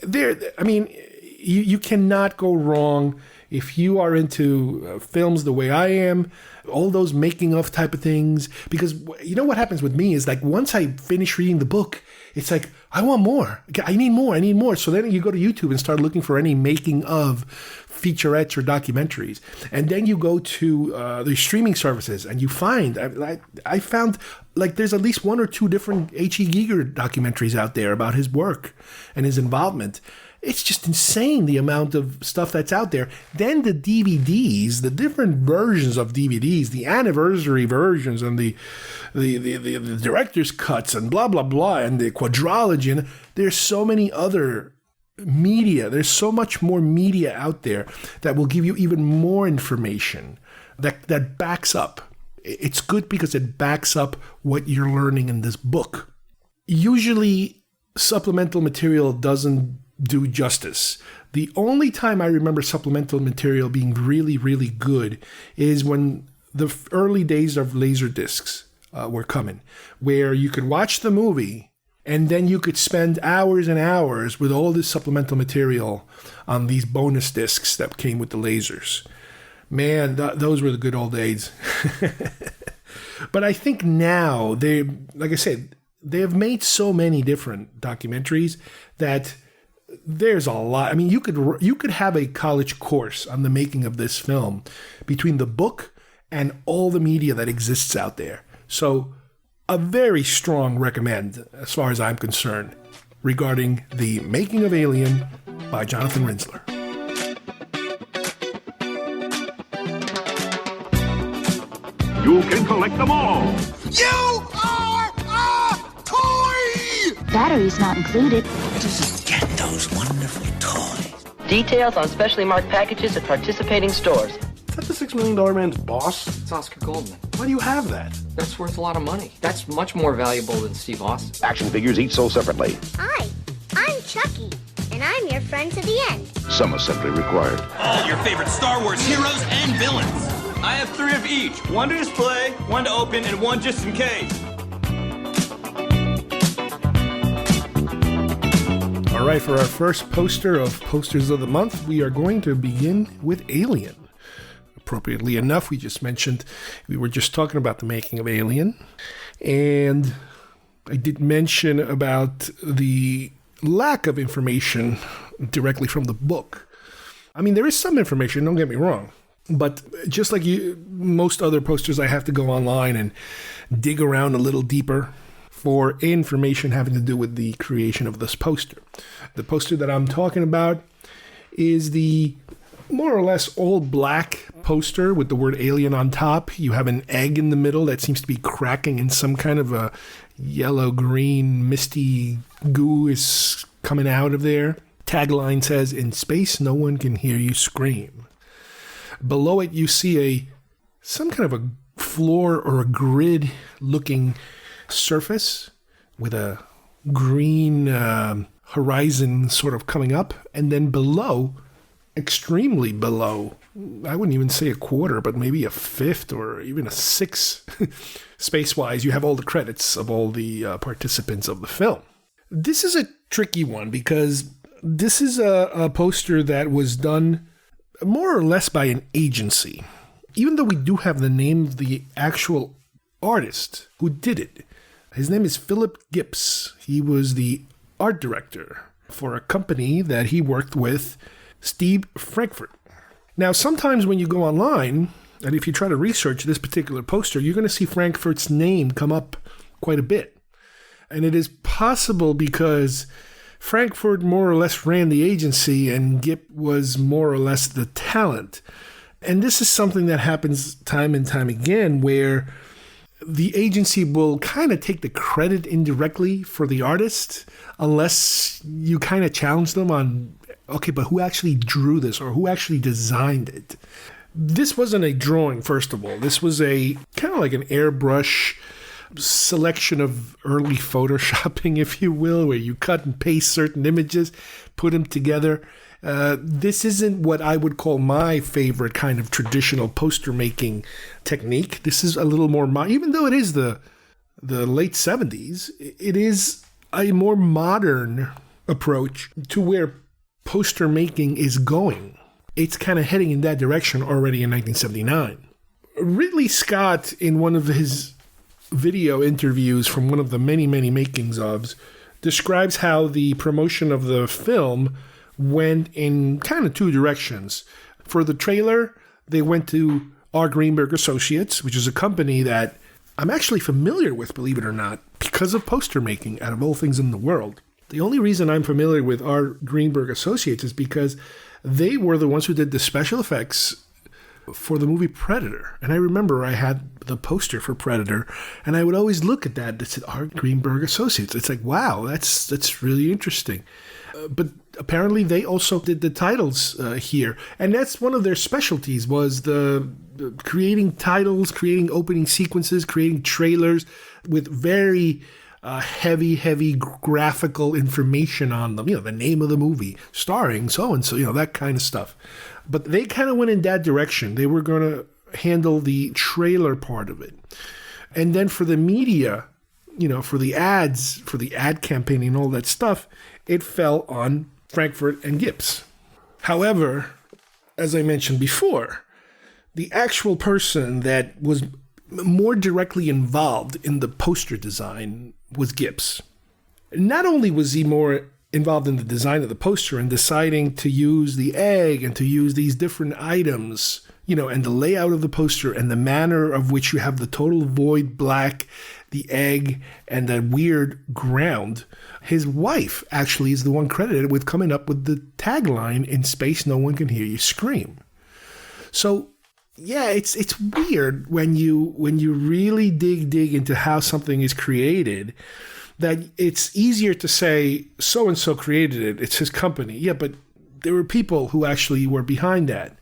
You cannot go wrong if you are into films the way I am, all those making of type of things. Because what happens with me is like once I finish reading the book, it's like, I want more. I need more. So then you go to YouTube and start looking for any making of featurettes or documentaries. And then you go to the streaming services and you find, I found like there's at least one or two different H.E. Giger documentaries out there about his work and his involvement. It's just insane the amount of stuff that's out there. Then the DVDs, the different versions of DVDs, the anniversary versions and the director's cuts and blah, blah, blah, and the quadrilogy. And there's so many other media. There's so much more media out there that will give you even more information that backs up. It's good because it backs up what you're learning in this book. Usually, supplemental material doesn't do justice. The only time I remember supplemental material being really, really good is when the early days of Laserdiscs were coming, where you could watch the movie and then you could spend hours and hours with all this supplemental material on these bonus discs that came with the lasers. Man, those were the good old days. But I think now, like I said, they have made so many different documentaries that there's a lot. I mean, you could have a college course on the making of this film between the book and all the media that exists out there. So a very strong recommend as far as I'm concerned regarding The Making of Alien by Jonathan Rinzler. You can collect them all. You are a toy! Batteries not included. Get those wonderful toys. Details on specially marked packages at participating stores. Is that the $6 Million Man's boss? It's Oscar Goldman. Why do you have that? That's worth a lot of money. That's much more valuable than Steve Austin. Action figures each sold separately. Hi, I'm Chucky, and I'm your friend to the end. Some assembly required. All your favorite Star Wars heroes and villains. I have 3 of each. 1 to display, 1 to open, and 1 just in case. All right, for our first poster of Posters of the Month, we are going to begin with Alien. Appropriately enough, we were just talking about the making of Alien, and I did mention about the lack of information directly from the book. I mean, there is some information, don't get me wrong, but just like most other posters, I have to go online and dig around a little deeper for information having to do with the creation of this poster. The poster that I'm talking about is the more or less all black poster with the word alien on top. You have an egg in the middle that seems to be cracking and some kind of a yellow-green misty goo is coming out of there. Tagline says, "In space, no one can hear you scream." Below it, you see some kind of a floor or a grid-looking surface with a green horizon sort of coming up. And then below, extremely below, I wouldn't even say a quarter, but maybe a fifth or even a sixth, space-wise, you have all the credits of all the participants of the film. This is a tricky one because this is a poster that was done more or less by an agency. Even though we do have the name of the actual artist who did it, His name is Philip Gibbs. He was the art director for a company that he worked with, Steve Frankfurt. Now, sometimes when you go online, and if you try to research this particular poster, you're going to see Frankfurt's name come up quite a bit. And it is possible because Frankfurt more or less ran the agency and Gibb was more or less the talent. And this is something that happens time and time again where the agency will kind of take the credit indirectly for the artist unless you kind of challenge them on, okay, but who actually drew this or who actually designed it? This wasn't a drawing, first of all. This was a kind of like an airbrush selection of early photoshopping, if you will, where you cut and paste certain images, put them together. This isn't what I would call my favorite kind of traditional poster making technique. This is a little more, even though it is the late 70s, it is a more modern approach to where poster making is going. It's kind of heading in that direction already in 1979. Ridley Scott, in one of his video interviews from one of the many, many makings ofs, describes how the promotion of the film went in kind of two directions. For the trailer, they went to R. Greenberg Associates, which is a company that I'm actually familiar with, believe it or not, because of poster making, out of all things in the world. The only reason I'm familiar with R. Greenberg Associates is because they were the ones who did the special effects for the movie Predator. And I remember I had the poster for Predator, and I would always look at that. It said R. Greenberg Associates. It's like, wow, that's really interesting. But apparently they also did the titles here. And that's one of their specialties, was the creating titles, creating opening sequences, creating trailers with very heavy graphical information on them. The name of the movie, starring so-and-so, that kind of stuff. But they kind of went in that direction. They were going to handle the trailer part of it. And then for the media, for the ads, for the ad campaign and all that stuff, it fell on Frankfurt and Gibbs. However, as I mentioned before, the actual person that was more directly involved in the poster design was Gibbs. Not only was he more involved in the design of the poster and deciding to use the egg and to use these different items, and the layout of the poster and the manner of which you have the total void black, the egg, and that weird ground. His wife actually is the one credited with coming up with the tagline, "In space, no one can hear you scream." So, yeah, it's weird when you really dig into how something is created, that it's easier to say so-and-so created it, it's his company. Yeah, but there were people who actually were behind that.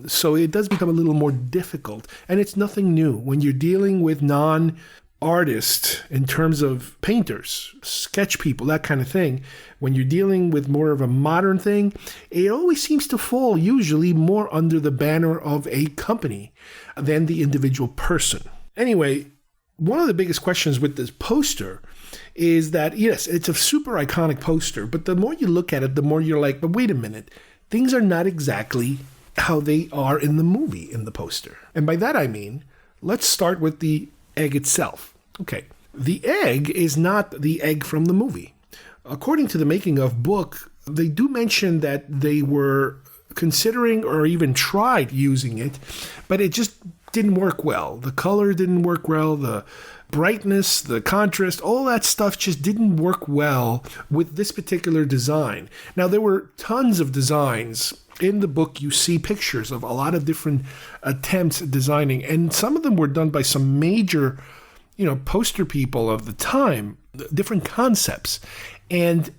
So it does become a little more difficult. And it's nothing new. When you're dealing with non-artists in terms of painters, sketch people, that kind of thing, when you're dealing with more of a modern thing, it always seems to fall usually more under the banner of a company than the individual person. Anyway, one of the biggest questions with this poster is that, yes, it's a super iconic poster, but the more you look at it, the more you're like, but wait a minute, things are not exactly how they are in the movie, in the poster. And by that I mean, let's start with the egg itself. Okay, the egg is not the egg from the movie. According to the making of book, they do mention that they were considering or even tried using it, but it just didn't work well. The color didn't work well, the brightness, the contrast, all that stuff just didn't work well with this particular design. Now, there were tons of designs. In the book, you see pictures of a lot of different attempts at designing, and some of them were done by some major, poster people of the time, different concepts. And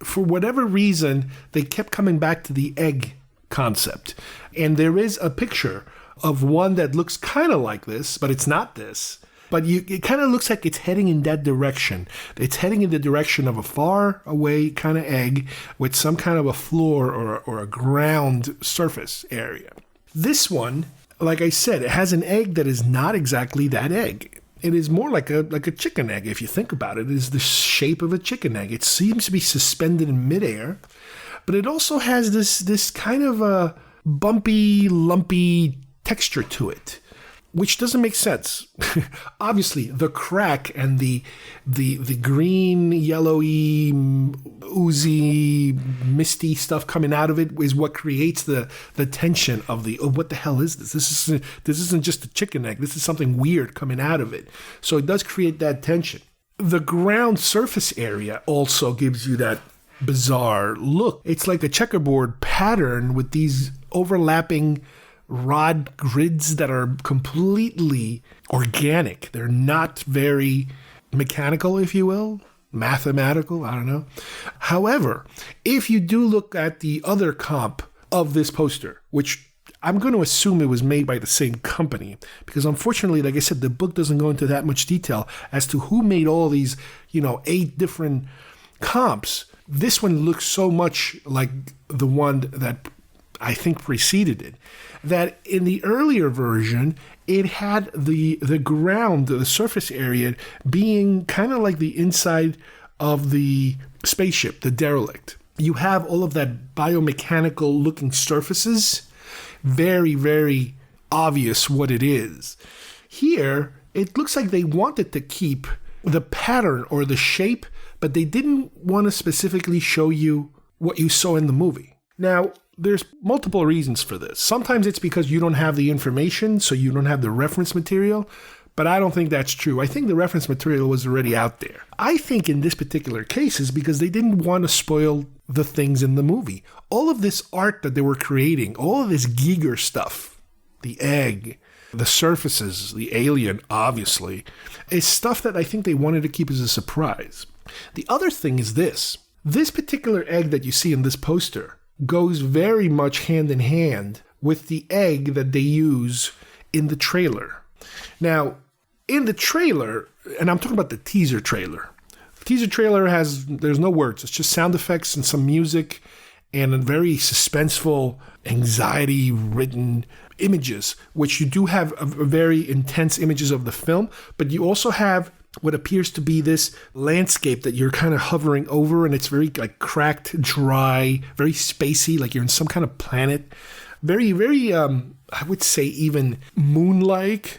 for whatever reason, they kept coming back to the egg concept. And there is a picture of one that looks kind of like this, but it's not this. But it kind of looks like it's heading in that direction. It's heading in the direction of a far away kind of egg with some kind of a floor or a ground surface area. This one, like I said, it has an egg that is not exactly that egg. It is more like a chicken egg, if you think about it. It is the shape of a chicken egg. It seems to be suspended in midair, but it also has this kind of a bumpy, lumpy texture to it. which doesn't make sense. Obviously, the crack and the green, yellowy, oozy, misty stuff coming out of it is what creates the tension of what the hell is this? This isn't just a chicken egg. This is something weird coming out of it. So it does create that tension. The ground surface area also gives you that bizarre look. It's like a checkerboard pattern with these overlapping rod grids that are completely organic. They're not very mechanical, if you will, mathematical, I don't know. However, if you do look at the other comp of this poster, which I'm going to assume it was made by the same company, because unfortunately, like I said, the book doesn't go into that much detail as to who made all these, 8 different comps. This one looks so much like the one that I think preceded it, that in the earlier version, it had the ground, the surface area, being kind of like the inside of the spaceship, the derelict. You have all of that biomechanical looking surfaces, very, very obvious what it is. Here, it looks like they wanted to keep the pattern or the shape, but they didn't want to specifically show you what you saw in the movie. Now, there's multiple reasons for this. Sometimes it's because you don't have the information, so you don't have the reference material, but I don't think that's true. I think the reference material was already out there. I think in this particular case is because they didn't want to spoil the things in the movie. All of this art that they were creating, all of this Giger stuff, the egg, the surfaces, the alien, obviously, is stuff that I think they wanted to keep as a surprise. The other thing is this. This particular egg that you see in this poster goes very much hand in hand with the egg that they use in the trailer. Now, in the trailer, and I'm talking about the teaser trailer. The teaser trailer there's no words. It's just sound effects and some music and a very suspenseful, anxiety-ridden images, which you do have a very intense images of the film, but you also have what appears to be this landscape that you're kind of hovering over, and it's very like cracked, dry, very spacey, like you're in some kind of planet. Very, very, I would say even moon-like.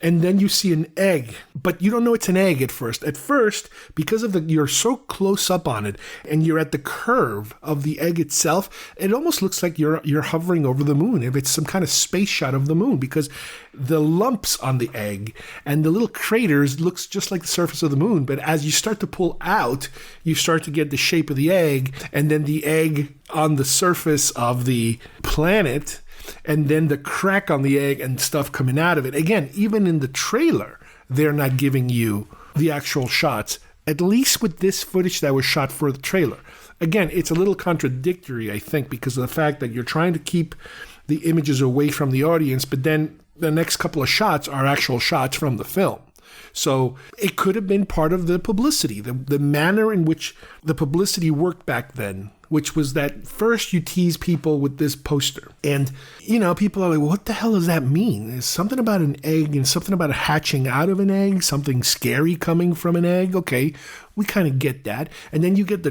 And then you see an egg, but you don't know it's an egg at first. At first, because of you're so close up on it, and you're at the curve of the egg itself, it almost looks like you're hovering over the moon. If it's some kind of space shot of the moon, because the lumps on the egg and the little craters looks just like the surface of the moon. But as you start to pull out, you start to get the shape of the egg, and then the egg on the surface of the planet, and then the crack on the egg and stuff coming out of it. Again, even in the trailer, they're not giving you the actual shots, at least with this footage that was shot for the trailer. Again, it's a little contradictory, I think, because of the fact that you're trying to keep the images away from the audience, but then the next couple of shots are actual shots from the film. So it could have been part of the publicity, the manner in which the publicity worked back then, which was that first you tease people with this poster. And, people are like, well, what the hell does that mean? There's something about an egg and something about hatching out of an egg, something scary coming from an egg. Okay, we kind of get that. And then you get the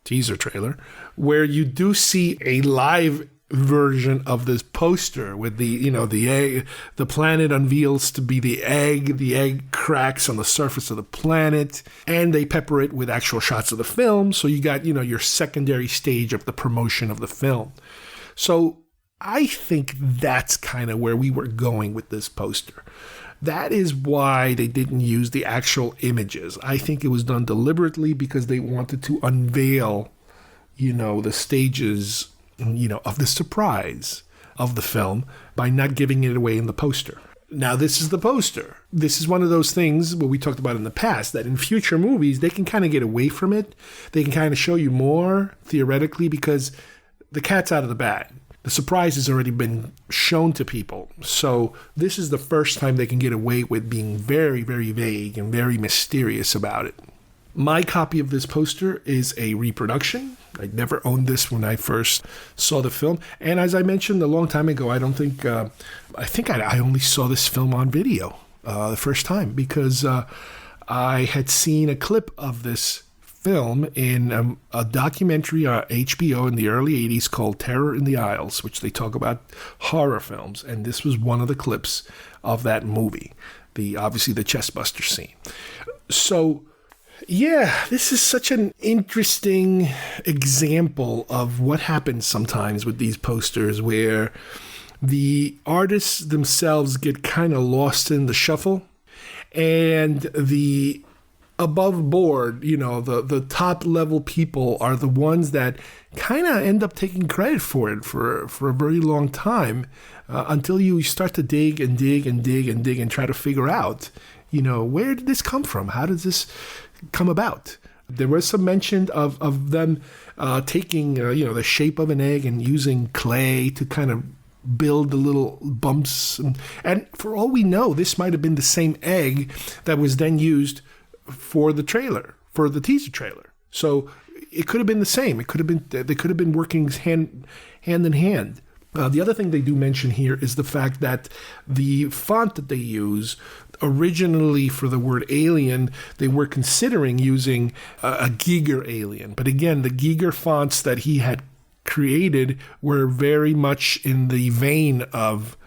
teaser trailer, where you do see a live version of this poster with the egg, the planet unveils to be the egg cracks on the surface of the planet, and they pepper it with actual shots of the film, so you got your secondary stage of the promotion of the film. So I think that's kind of where we were going with this poster. That is why they didn't use the actual images. I think it was done deliberately because they wanted to unveil the stages of the surprise of the film by not giving it away in the poster. Now, this is the poster. This is one of those things what we talked about in the past, that in future movies, they can kind of get away from it. They can kind of show you more, theoretically, because the cat's out of the bag. The surprise has already been shown to people. So this is the first time they can get away with being very, very vague and very mysterious about it. My copy of this poster is a reproduction. I never owned this when I first saw the film. And as I mentioned a long time ago, I think I only saw this film on video the first time, because I had seen a clip of this film in a documentary on HBO in the early 80s called Terror in the Isles, which they talk about horror films. And this was one of the clips of that movie, obviously the chestbuster scene. So, yeah, this is such an interesting example of what happens sometimes with these posters where the artists themselves get kind of lost in the shuffle, and the above board, the top level people are the ones that kind of end up taking credit for it for a very long time, until you start to dig and dig and dig and dig and try to figure out, where did this come from? How does this come about? There was some mention of them taking, the shape of an egg and using clay to kind of build the little bumps. And for all we know, this might have been the same egg that was then used for the trailer, for the teaser trailer. So it could have been the same. They could have been working hand in hand. The other thing they do mention here is the fact that the font that they use, originally for the word alien, they were considering using a Giger alien. But again, the Giger fonts that he had created were very much in the vein of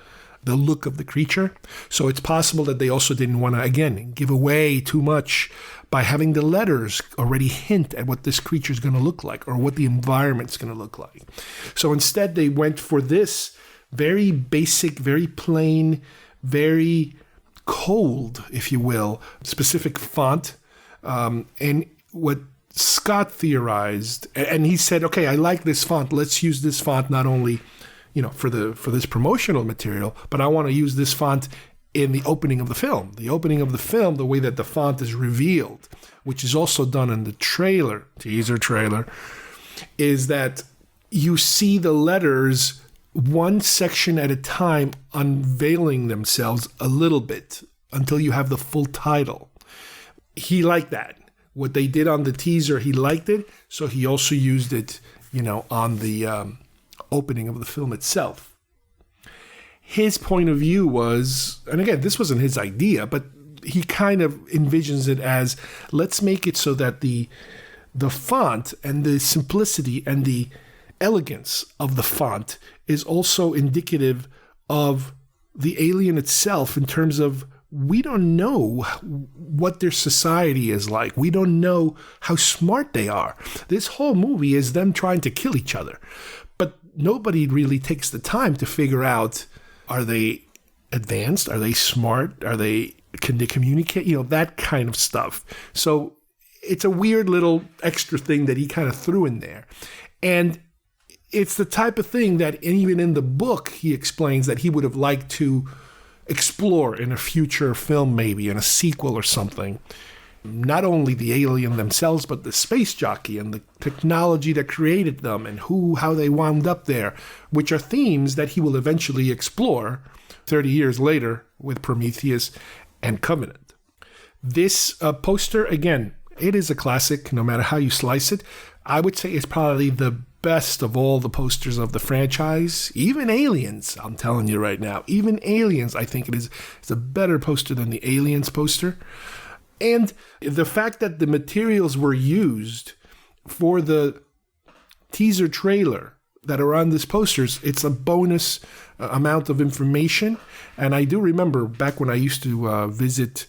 the look of the creature. So it's possible that they also didn't want to, again, give away too much by having the letters already hint at what this creature is going to look like or what the environment's going to look like. So instead, they went for this very basic, very plain, very cold, if you will, specific font. And what Scott theorized, and he said, okay, I like this font. Let's use this font not only for this promotional material, but I want to use this font in the opening of the film. The opening of the film, the way that the font is revealed, which is also done in the teaser trailer, is that you see the letters one section at a time unveiling themselves a little bit until you have the full title. He liked that. What they did on the teaser, he liked it, so he also used it, on the opening of the film itself. His point of view was, and again, this wasn't his idea, but he kind of envisions it as, let's make it so that the font and the simplicity and the elegance of the font is also indicative of the alien itself, in terms of, we don't know what their society is like. We don't know how smart they are. This whole movie is them trying to kill each other. But nobody really takes the time to figure out, are they advanced? Are they smart? Can they communicate? That kind of stuff. So it's a weird little extra thing that he kind of threw in there. And it's the type of thing that even in the book, he explains that he would have liked to explore in a future film, maybe in a sequel or something. Not only the alien themselves, but the space jockey and the technology that created them and how they wound up there, which are themes that he will eventually explore 30 years later with Prometheus and Covenant. This poster, again, it is a classic, no matter how you slice it. I would say it's probably the best of all the posters of the franchise. Even Aliens, I'm telling you right now, even Aliens, I think it's a better poster than the Aliens poster. And the fact that the materials were used for the teaser trailer that are on this posters, it's a bonus amount of information. And I do remember back when I used to visit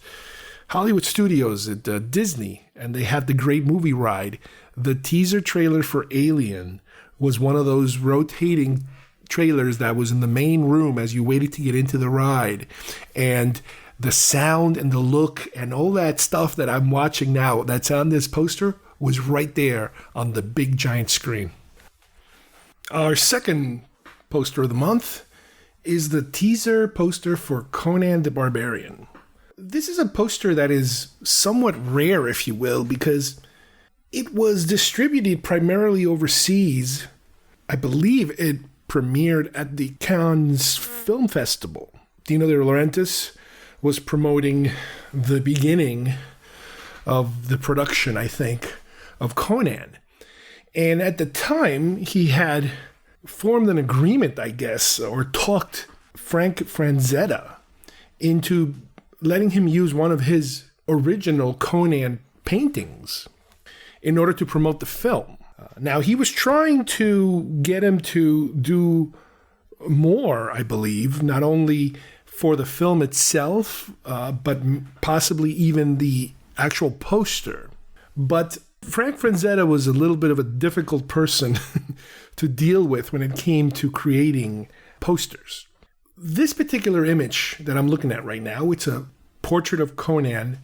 Hollywood Studios at Disney, and they had the Great Movie Ride. The teaser trailer for Alien was one of those rotating trailers that was in the main room as you waited to get into the ride. And the sound and the look and all that stuff that I'm watching now that's on this poster was right there on the big giant screen. Our second poster of the month is the teaser poster for Conan the Barbarian. This is a poster that is somewhat rare, if you will, because it was distributed primarily overseas. I believe it premiered at the Cannes Film Festival. Dino De Laurentiis was promoting the beginning of the production, I think, of Conan. And at the time, he had formed an agreement, I guess, or talked Frank Franzetta into letting him use one of his original Conan paintings in order to promote the film. Now, he was trying to get him to do more, I believe, not only for the film itself, but possibly even the actual poster. But Frank Franzetta was a little bit of a difficult person to deal with when it came to creating posters. This particular image that I'm looking at right now, it's a portrait of Conan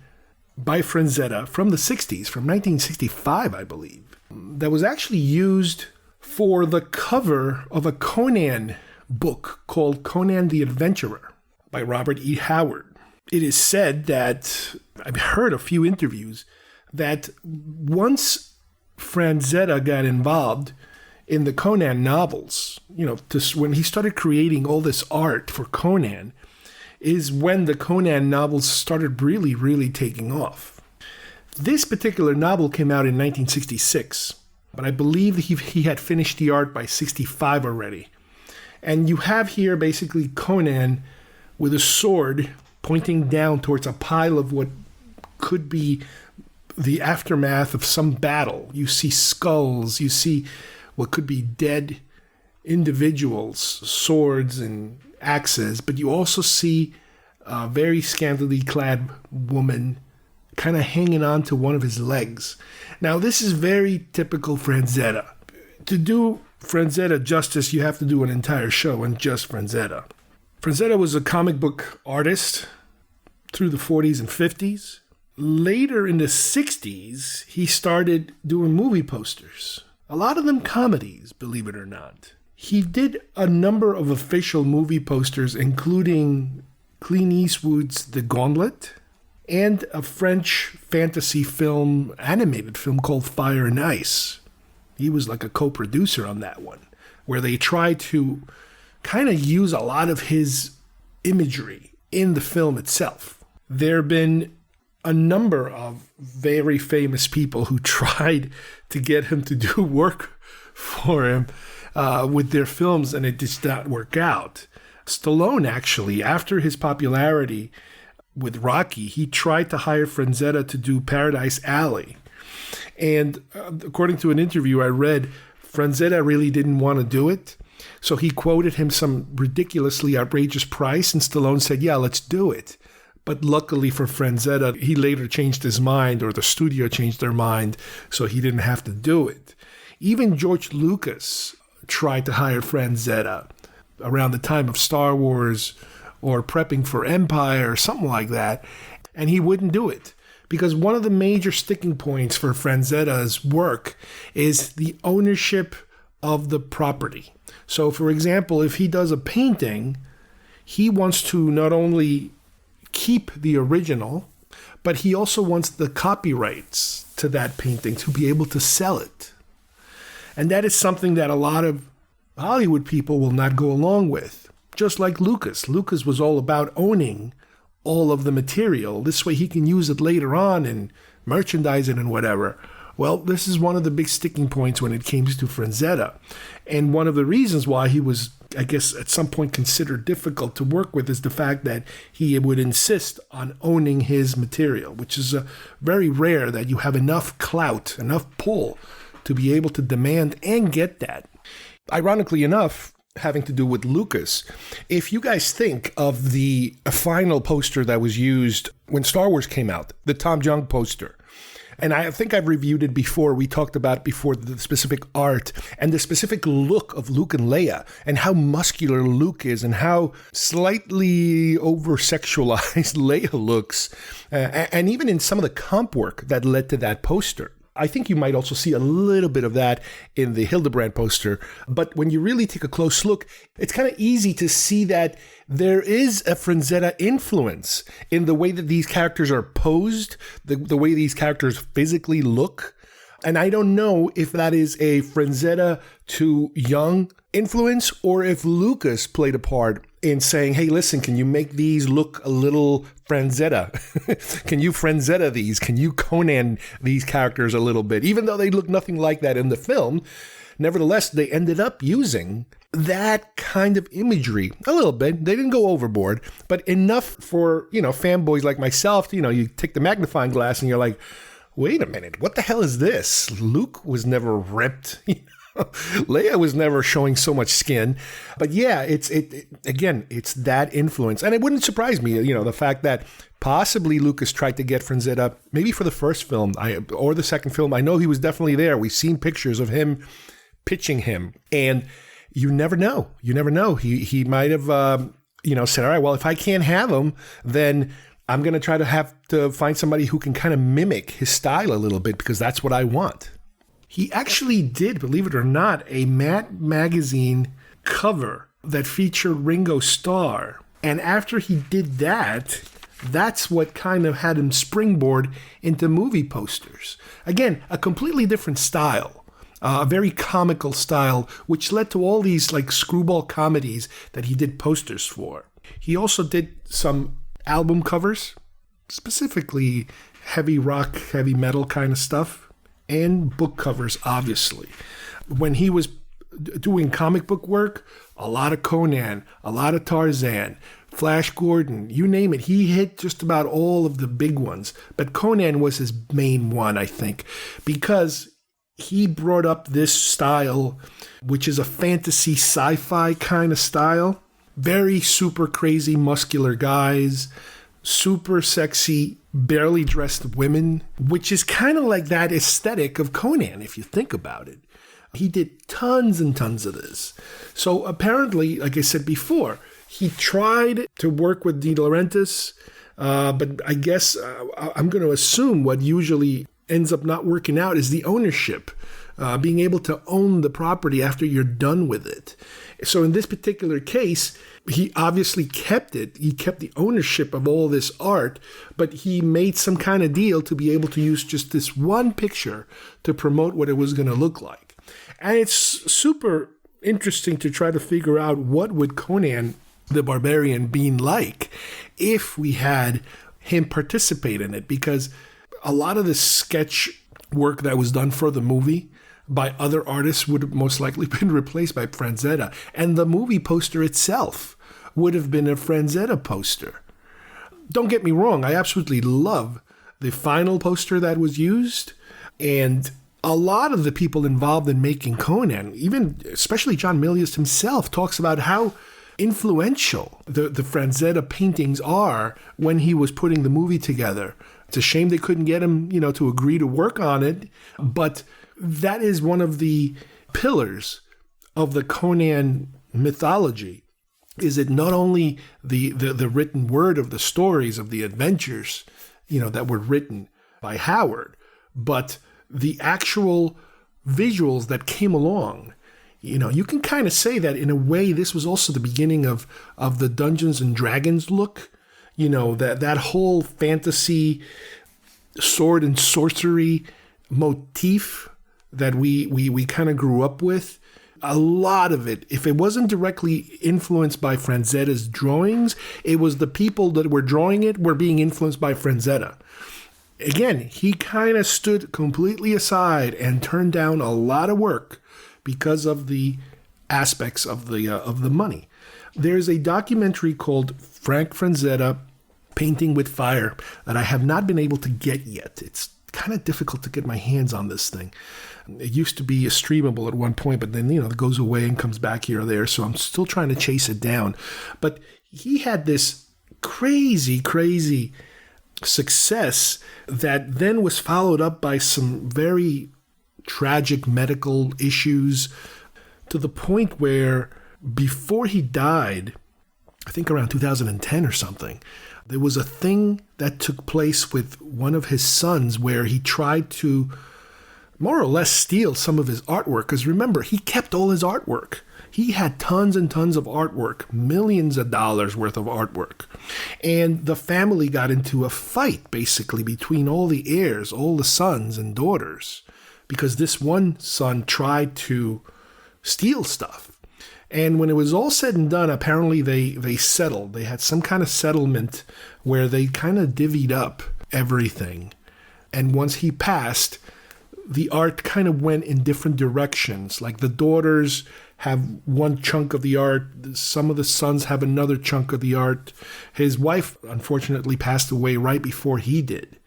by Franzetta from the 60s, from 1965, I believe, that was actually used for the cover of a Conan book called Conan the Adventurer by Robert E. Howard. It is said that, I've heard a few interviews, that once Franzetta got involved in the Conan novels, when he started creating all this art for Conan, is when the Conan novels started really, really taking off. This particular novel came out in 1966, but I believe he had finished the art by 65 already. And you have here basically Conan with a sword pointing down towards a pile of what could be the aftermath of some battle. You see skulls, you see what could be dead individuals, swords and axes, but you also see a very scantily clad woman kind of hanging on to one of his legs. Now, this is very typical Franzetta. To do Franzetta justice, you have to do an entire show on just Franzetta. Franzetta was a comic book artist through the 40s and 50s. Later in the 60s, he started doing movie posters. A lot of them comedies, believe it or not. He did a number of official movie posters, including Clint Eastwood's The Gauntlet and a French fantasy film, animated film called Fire and Ice. He was like a co-producer on that one, where they tried to kind of use a lot of his imagery in the film itself. There have been a number of very famous people who tried to get him to do work for him with their films, and it did not work out. Stallone, actually, after his popularity with Rocky, he tried to hire Franzetta to do Paradise Alley. And according to an interview I read, Franzetta really didn't want to do it. So he quoted him some ridiculously outrageous price, and Stallone said, yeah, let's do it. But luckily for Franzetta, he later changed his mind, or the studio changed their mind, so he didn't have to do it. Even George Lucas tried to hire Franzetta around the time of Star Wars or prepping for Empire or something like that, and he wouldn't do it. Because one of the major sticking points for Franzetta's work is the ownership of the property. So, for example, if he does a painting, he wants to not only keep the original, but he also wants the copyrights to that painting to be able to sell it. And that is something that a lot of Hollywood people will not go along with. Just like Lucas. Lucas was all about owning all of the material. This way he can use it later on and merchandise it and whatever. Well, this is one of the big sticking points when it came to Franzetta. And one of the reasons why he was, I guess, at some point considered difficult to work with is the fact that he would insist on owning his material, which is very rare that you have enough clout, enough pull to be able to demand and get that. Ironically enough, having to do with Lucas, if you guys think of the final poster that was used when Star Wars came out, the Tom Jung poster, and I think I've reviewed it before. We talked about before the specific art and the specific look of Luke and Leia and how muscular Luke is and how slightly over-sexualized Leia looks. And even in some of the comp work that led to that poster. I think you might also see a little bit of that in the Hildebrand poster. But when you really take a close look, it's kind of easy to see that there is a Franzetta influence in the way that these characters are posed, the way these characters physically look. And I don't know if that is a Franzetta to Young influence or if Lucas played a part in saying, hey, listen, can you make these look a little Franzetta? Can you Franzetta these? Can you Conan these characters a little bit? Even though they look nothing like that in the film, nevertheless, they ended up using that kind of imagery a little bit. They didn't go overboard, but enough for, fanboys like myself, you take the magnifying glass and you're like, wait a minute, what the hell is this? Luke was never ripped. Leia was never showing so much skin. But yeah, it's that influence. And it wouldn't surprise me, the fact that possibly Lucas tried to get Franzetta, maybe for the first film or the second film. I know he was definitely there. We've seen pictures of him pitching him. And you never know. He might have, said, all right, well, if I can't have him, then I'm going to have to find somebody who can kind of mimic his style a little bit, because that's what I want. He actually did, believe it or not, a Mad Magazine cover that featured Ringo Starr. And after he did that, that's what kind of had him springboard into movie posters. Again, a completely different style, a very comical style, which led to all these like screwball comedies that he did posters for. He also did some album covers, specifically heavy rock, heavy metal kind of stuff. And book covers, obviously. When he was doing comic book work, a lot of Conan, a lot of Tarzan, Flash Gordon, you name it. He hit just about all of the big ones. But Conan was his main one, I think, because he brought up this style, which is a fantasy sci-fi kind of style. Very super crazy muscular guys, super sexy, barely dressed women, which is kind of like that aesthetic of Conan, if you think about it. He did tons and tons of this. So apparently, like I said before, he tried to work with De Laurentiis, but I guess I'm going to assume what usually ends up not working out is the ownership, being able to own the property after you're done with it. So in this particular case, he obviously kept it. He kept the ownership of all this art, but he made some kind of deal to be able to use just this one picture to promote what it was going to look like. And it's super interesting to try to figure out what would Conan the Barbarian be like if we had him participate in it, because a lot of the sketch work that was done for the movie by other artists would have most likely been replaced by Franzetta. And the movie poster itself would have been a Franzetta poster. Don't get me wrong, I absolutely love the final poster that was used. And a lot of the people involved in making Conan, especially John Milius himself, talks about how influential the Franzetta paintings are when he was putting the movie together. It's a shame they couldn't get him, to agree to work on it, but that is one of the pillars of the Conan mythology, is it not only the written word of the stories of the adventures, that were written by Howard, but the actual visuals that came along. You can kind of say that in a way this was also the beginning of the Dungeons and Dragons look, that whole fantasy sword and sorcery motif that we kind of grew up with. A lot of it, if it wasn't directly influenced by Franzetta's drawings, it was the people that were drawing it were being influenced by Franzetta. Again, he kind of stood completely aside and turned down a lot of work because of the aspects of the money. There's a documentary called Frank Franzetta, Painting with Fire, that I have not been able to get yet. It's kind of difficult to get my hands on this thing. It used to be streamable at one point, but then, it goes away and comes back here or there. So I'm still trying to chase it down. But he had this crazy, crazy success that then was followed up by some very tragic medical issues, to the point where before he died, I think around 2010 or something, there was a thing that took place with one of his sons where he tried to more or less steal some of his artwork. Because remember, he kept all his artwork. He had tons and tons of artwork, millions of dollars worth of artwork. And the family got into a fight, basically, between all the heirs, all the sons and daughters, because this one son tried to steal stuff. And when it was all said and done, apparently they settled. They had some kind of settlement where they kind of divvied up everything. And once he passed, the art kind of went in different directions. Like the daughters have one chunk of the art. Some of the sons have another chunk of the art. His wife, unfortunately, passed away right before he did.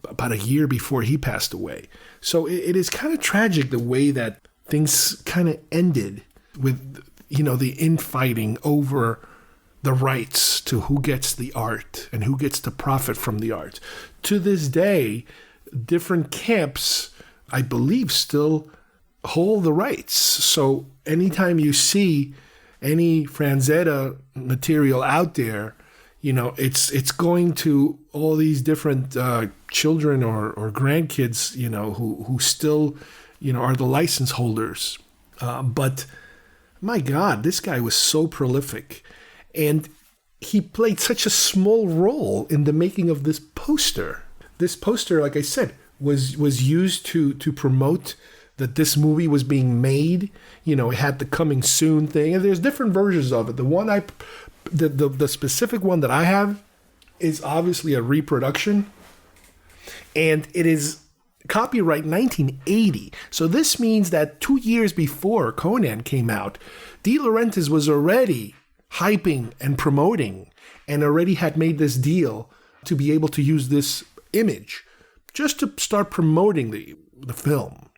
about a year before he passed away. So it is kind of tragic the way that things kind of ended with, the infighting over the rights to who gets the art and who gets to profit from the art. To this day, different camps, I believe, still hold the rights. So anytime you see any Franzetta material out there, it's going to all these different children or grandkids, who still, are the license holders. But my God, this guy was so prolific. And he played such a small role in the making of this poster. This poster, like I said, was used to promote that this movie was being made. It had the coming soon thing. And there's different versions of it. The specific one that I have is obviously a reproduction. And it is copyright 1980. So this means that 2 years before Conan came out, De Laurentiis was already hyping and promoting and already had made this deal to be able to use this image just to start promoting the film.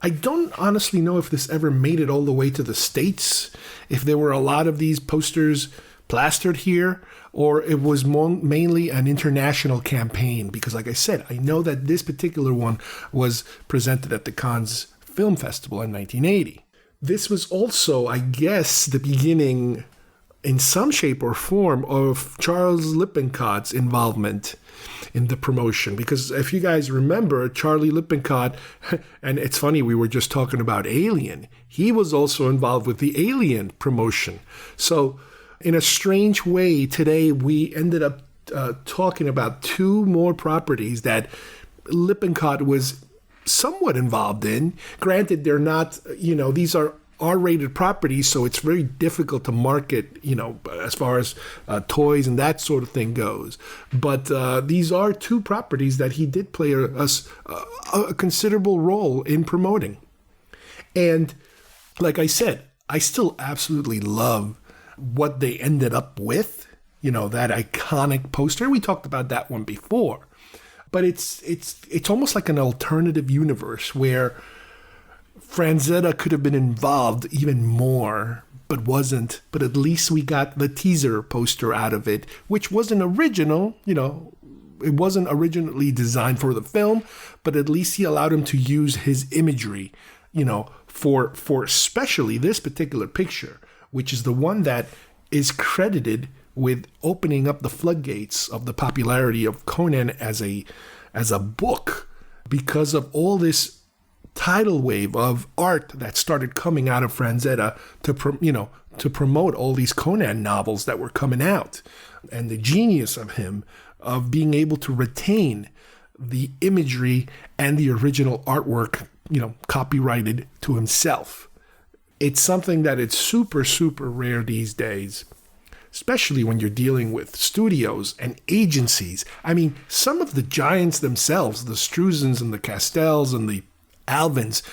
I don't honestly know if this ever made it all the way to the States, if there were a lot of these posters plastered here, or it was mainly an international campaign, because like I said, I know that this particular one was presented at the Cannes Film Festival in 1980. This was also, I guess, the beginning in some shape or form of Charles Lippincot's involvement in the promotion. Because if you guys remember, Charlie Lippincott, and it's funny, we were just talking about Alien, he was also involved with the Alien promotion. So in a strange way, today we ended up talking about two more properties that Lippincott was somewhat involved in. Granted, they're not, these are R-rated properties, so it's very difficult to market, as far as toys and that sort of thing goes. But these are two properties that he did play a considerable role in promoting. And like I said, I still absolutely love what they ended up with, that iconic poster. We talked about that one before. But it's almost like an alternative universe where Franzetta could have been involved even more, but wasn't. But at least we got the teaser poster out of it, which wasn't original, it wasn't originally designed for the film, but at least he allowed him to use his imagery, for especially this particular picture, which is the one that is credited with opening up the floodgates of the popularity of Conan as a book, because of all this tidal wave of art that started coming out of Franzetta to promote all these Conan novels that were coming out, and the genius of him of being able to retain the imagery and the original artwork, copyrighted to himself. It's something that it's super, super rare these days, especially when you're dealing with studios and agencies. I mean, some of the giants themselves, the Struzans and the Castells and the Alvins,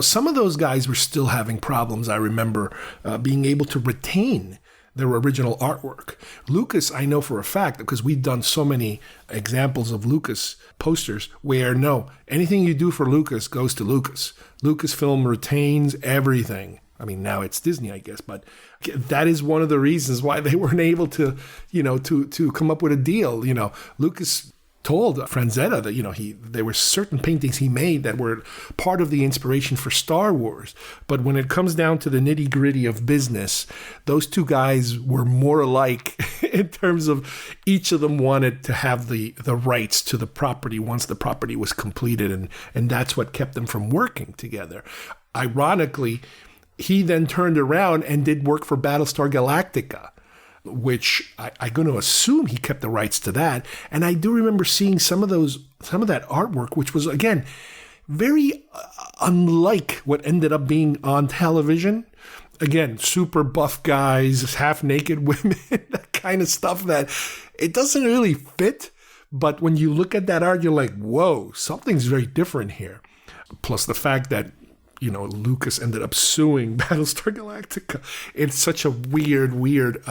some of those guys were still having problems. I remember being able to retain their original artwork. Lucas, I know for a fact, because we've done so many examples of Lucas posters where anything you do for Lucas goes to Lucas. Lucasfilm retains everything. I mean, now it's Disney, I guess, but that is one of the reasons why they weren't able to, to come up with a deal. Lucas told Franzetta that there were certain paintings he made that were part of the inspiration for Star Wars. But when it comes down to the nitty-gritty of business, those two guys were more alike in terms of each of them wanted to have the rights to the property once the property was completed, and that's what kept them from working together. Ironically, he then turned around and did work for Battlestar Galactica, which I'm going to assume he kept the rights to that. And I do remember seeing some of that artwork, which was, again, very unlike what ended up being on television. Again, super buff guys, half-naked women, that kind of stuff that it doesn't really fit. But when you look at that art, you're like, whoa, something's very different here. Plus the fact that Lucas ended up suing Battlestar Galactica. It's such a weird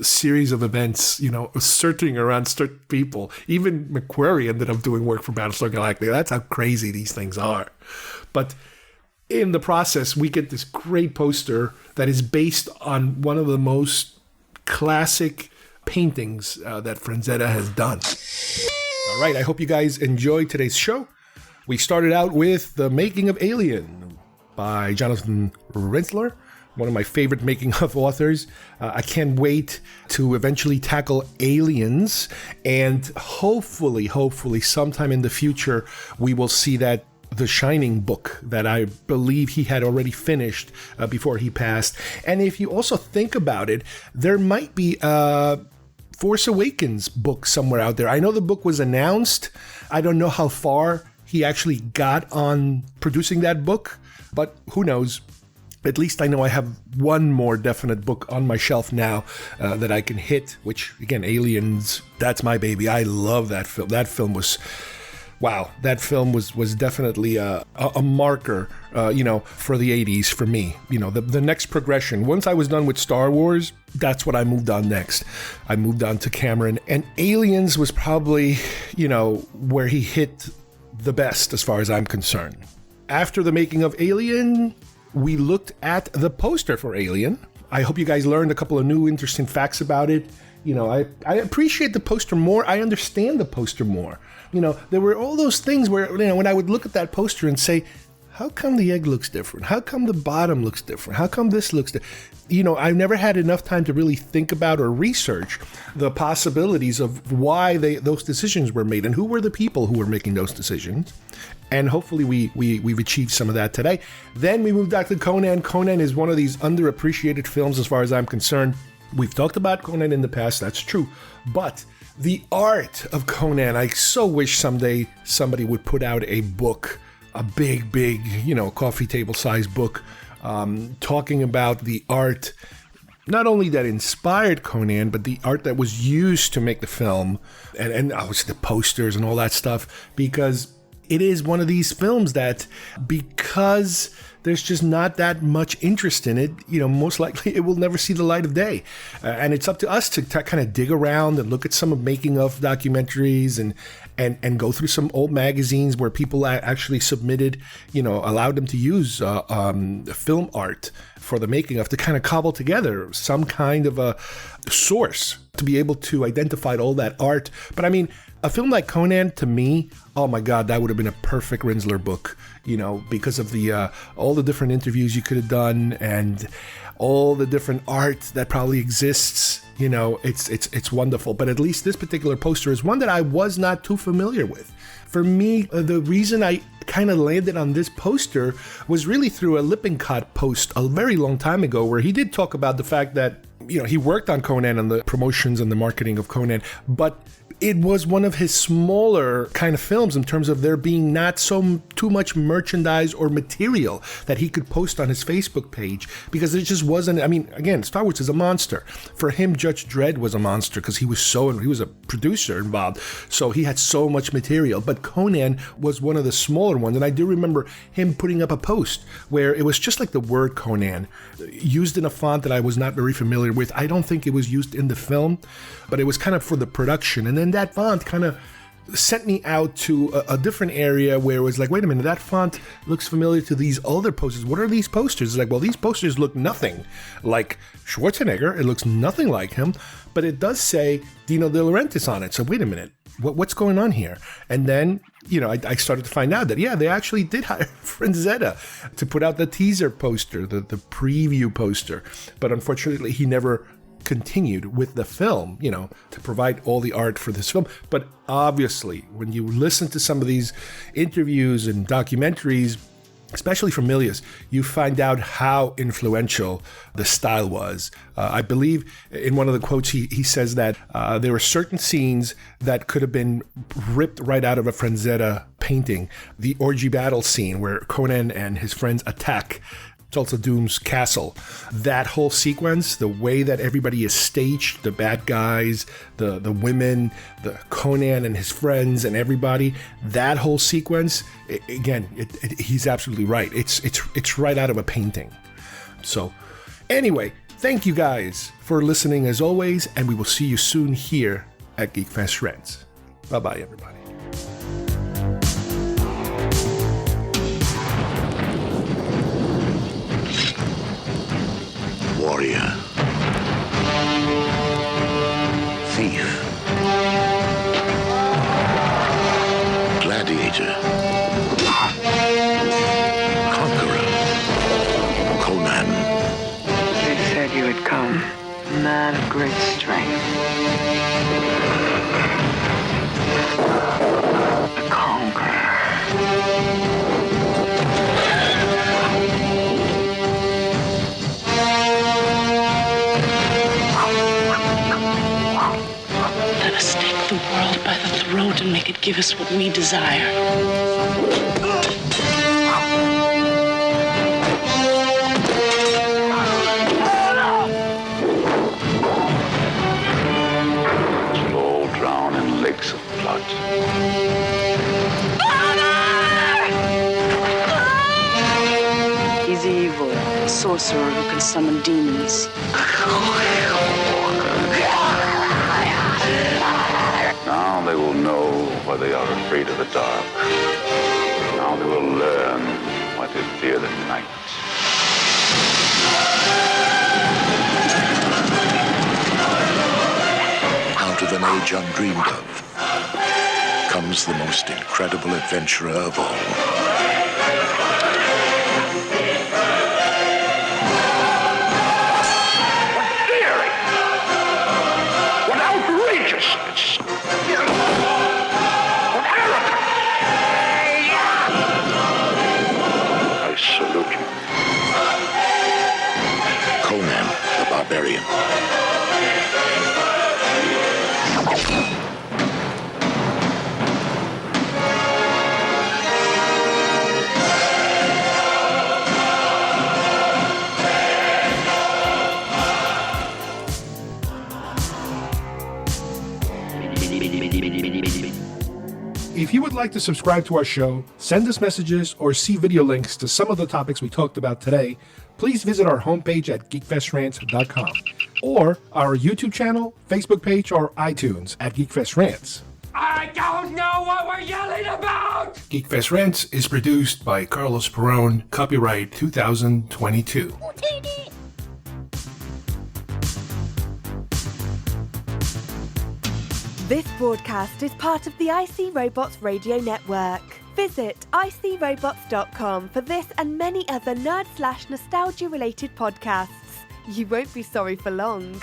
series of events, circling around certain people. Even McQuarrie ended up doing work for Battlestar Galactica. That's how crazy these things are. But in the process, we get this great poster that is based on one of the most classic paintings that Franzetta has done. All right, I hope you guys enjoyed today's show. We started out with The Making of Alien by Jonathan Rinzler, one of my favorite making-of authors. I can't wait to eventually tackle Aliens, and hopefully, sometime in the future, we will see that The Shining book that I believe he had already finished before he passed. And if you also think about it, there might be a Force Awakens book somewhere out there. I know the book was announced. I don't know how far he actually got on producing that book, but who knows? At least I know I have one more definite book on my shelf now that I can hit, which, again, Aliens, that's my baby. I love that film. That film was... Wow, that film was definitely a marker, for the 80s for me. The next progression. Once I was done with Star Wars, that's what I moved on next. I moved on to Cameron. And Aliens was probably, where he hit the best as far as I'm concerned. After The Making of Alien, we looked at the poster for Alien. I hope you guys learned a couple of new interesting facts about it. I appreciate the poster more. I understand the poster more. There were all those things where, when I would look at that poster and say, how come the egg looks different? How come the bottom looks different? How come this looks different? I've never had enough time to really think about or research the possibilities of why those decisions were made and who were the people who were making those decisions. And hopefully we've achieved some of that today. Then we moved back to Conan. Conan is one of these underappreciated films as far as I'm concerned. We've talked about Conan in the past, that's true. But the art of Conan, I so wish someday somebody would put out a book, a big, coffee table size book, talking about the art, not only that inspired Conan, but the art that was used to make the film, and obviously the posters and all that stuff, because it is one of these films that, because there's just not that much interest in it, most likely it will never see the light of day. And it's up to us to kind of dig around and look at some of making of documentaries and go through some old magazines where people actually submitted, allowed them to use film art for the making of, to kind of cobble together some kind of a source to be able to identify all that art. But I mean, a film like Conan, to me, oh my God, that would have been a perfect Rinzler book, because of the all the different interviews you could have done and all the different art that probably exists. It's wonderful. But at least this particular poster is one that I was not too familiar with. For me, the reason I kind of landed on this poster was really through a Lippincott post a very long time ago, where he did talk about the fact that, he worked on Conan and the promotions and the marketing of Conan, but it was one of his smaller kind of films in terms of there being not too much merchandise or material that he could post on his Facebook page, because it just wasn't. I mean, again, Star Wars is a monster. For him, Judge Dredd was a monster because he was a producer involved, so he had so much material. But Conan was one of the smaller ones, and I do remember him putting up a post where it was just like the word Conan used in a font that I was not very familiar with. I don't think it was used in the film, but it was kind of for the production. And then that font kind of sent me out to a different area where it was like, wait a minute, that font looks familiar to these other posters. What are these posters? It's like, well, these posters look nothing like Schwarzenegger. It looks nothing like him, but it does say Dino De Laurentiis on it. So wait a minute, what's going on here? And then, I started to find out that, they actually did hire Franzetta to put out the teaser poster, the preview poster. But unfortunately, he never continued with the film, to provide all the art for this film. But obviously, when you listen to some of these interviews and documentaries, especially from Milius, you find out how influential the style was. I believe in one of the quotes, he says that there were certain scenes that could have been ripped right out of a Franzetta painting. The orgy battle scene where Conan and his friends attack Tulsa Doom's castle. That whole sequence, the way that everybody is staged, the bad guys, the women, the Conan and his friends and everybody, that whole sequence, he's absolutely right. It's right out of a painting. So anyway, thank you guys for listening as always, and we will see you soon here at GeekFest Rants. Bye-bye, everybody. Warrior, thief, gladiator, conqueror, Conan. They said you would come, a man of great strength, a conqueror. Let us take the world by the throat and make it give us what we desire. We'll all drown in lakes of blood. He's evil, a sorcerer who can summon demons. Now they will know why they are afraid of the dark. Now they will learn why they fear the night. Out of an age undreamed of comes the most incredible adventurer of all. Conan the Barbarian. If you would like to subscribe to our show, send us messages, or see video links to some of the topics we talked about today, please visit our homepage at geekfestrants.com or our YouTube channel, Facebook page, or iTunes at GeekFest Rants. I don't know what we're yelling about! GeekFest Rants is produced by Carlos Perón, copyright 2022. This broadcast is part of the IC Robots Radio Network. Visit icrobots.com for this and many other nerd/nostalgia related podcasts. You won't be sorry for long.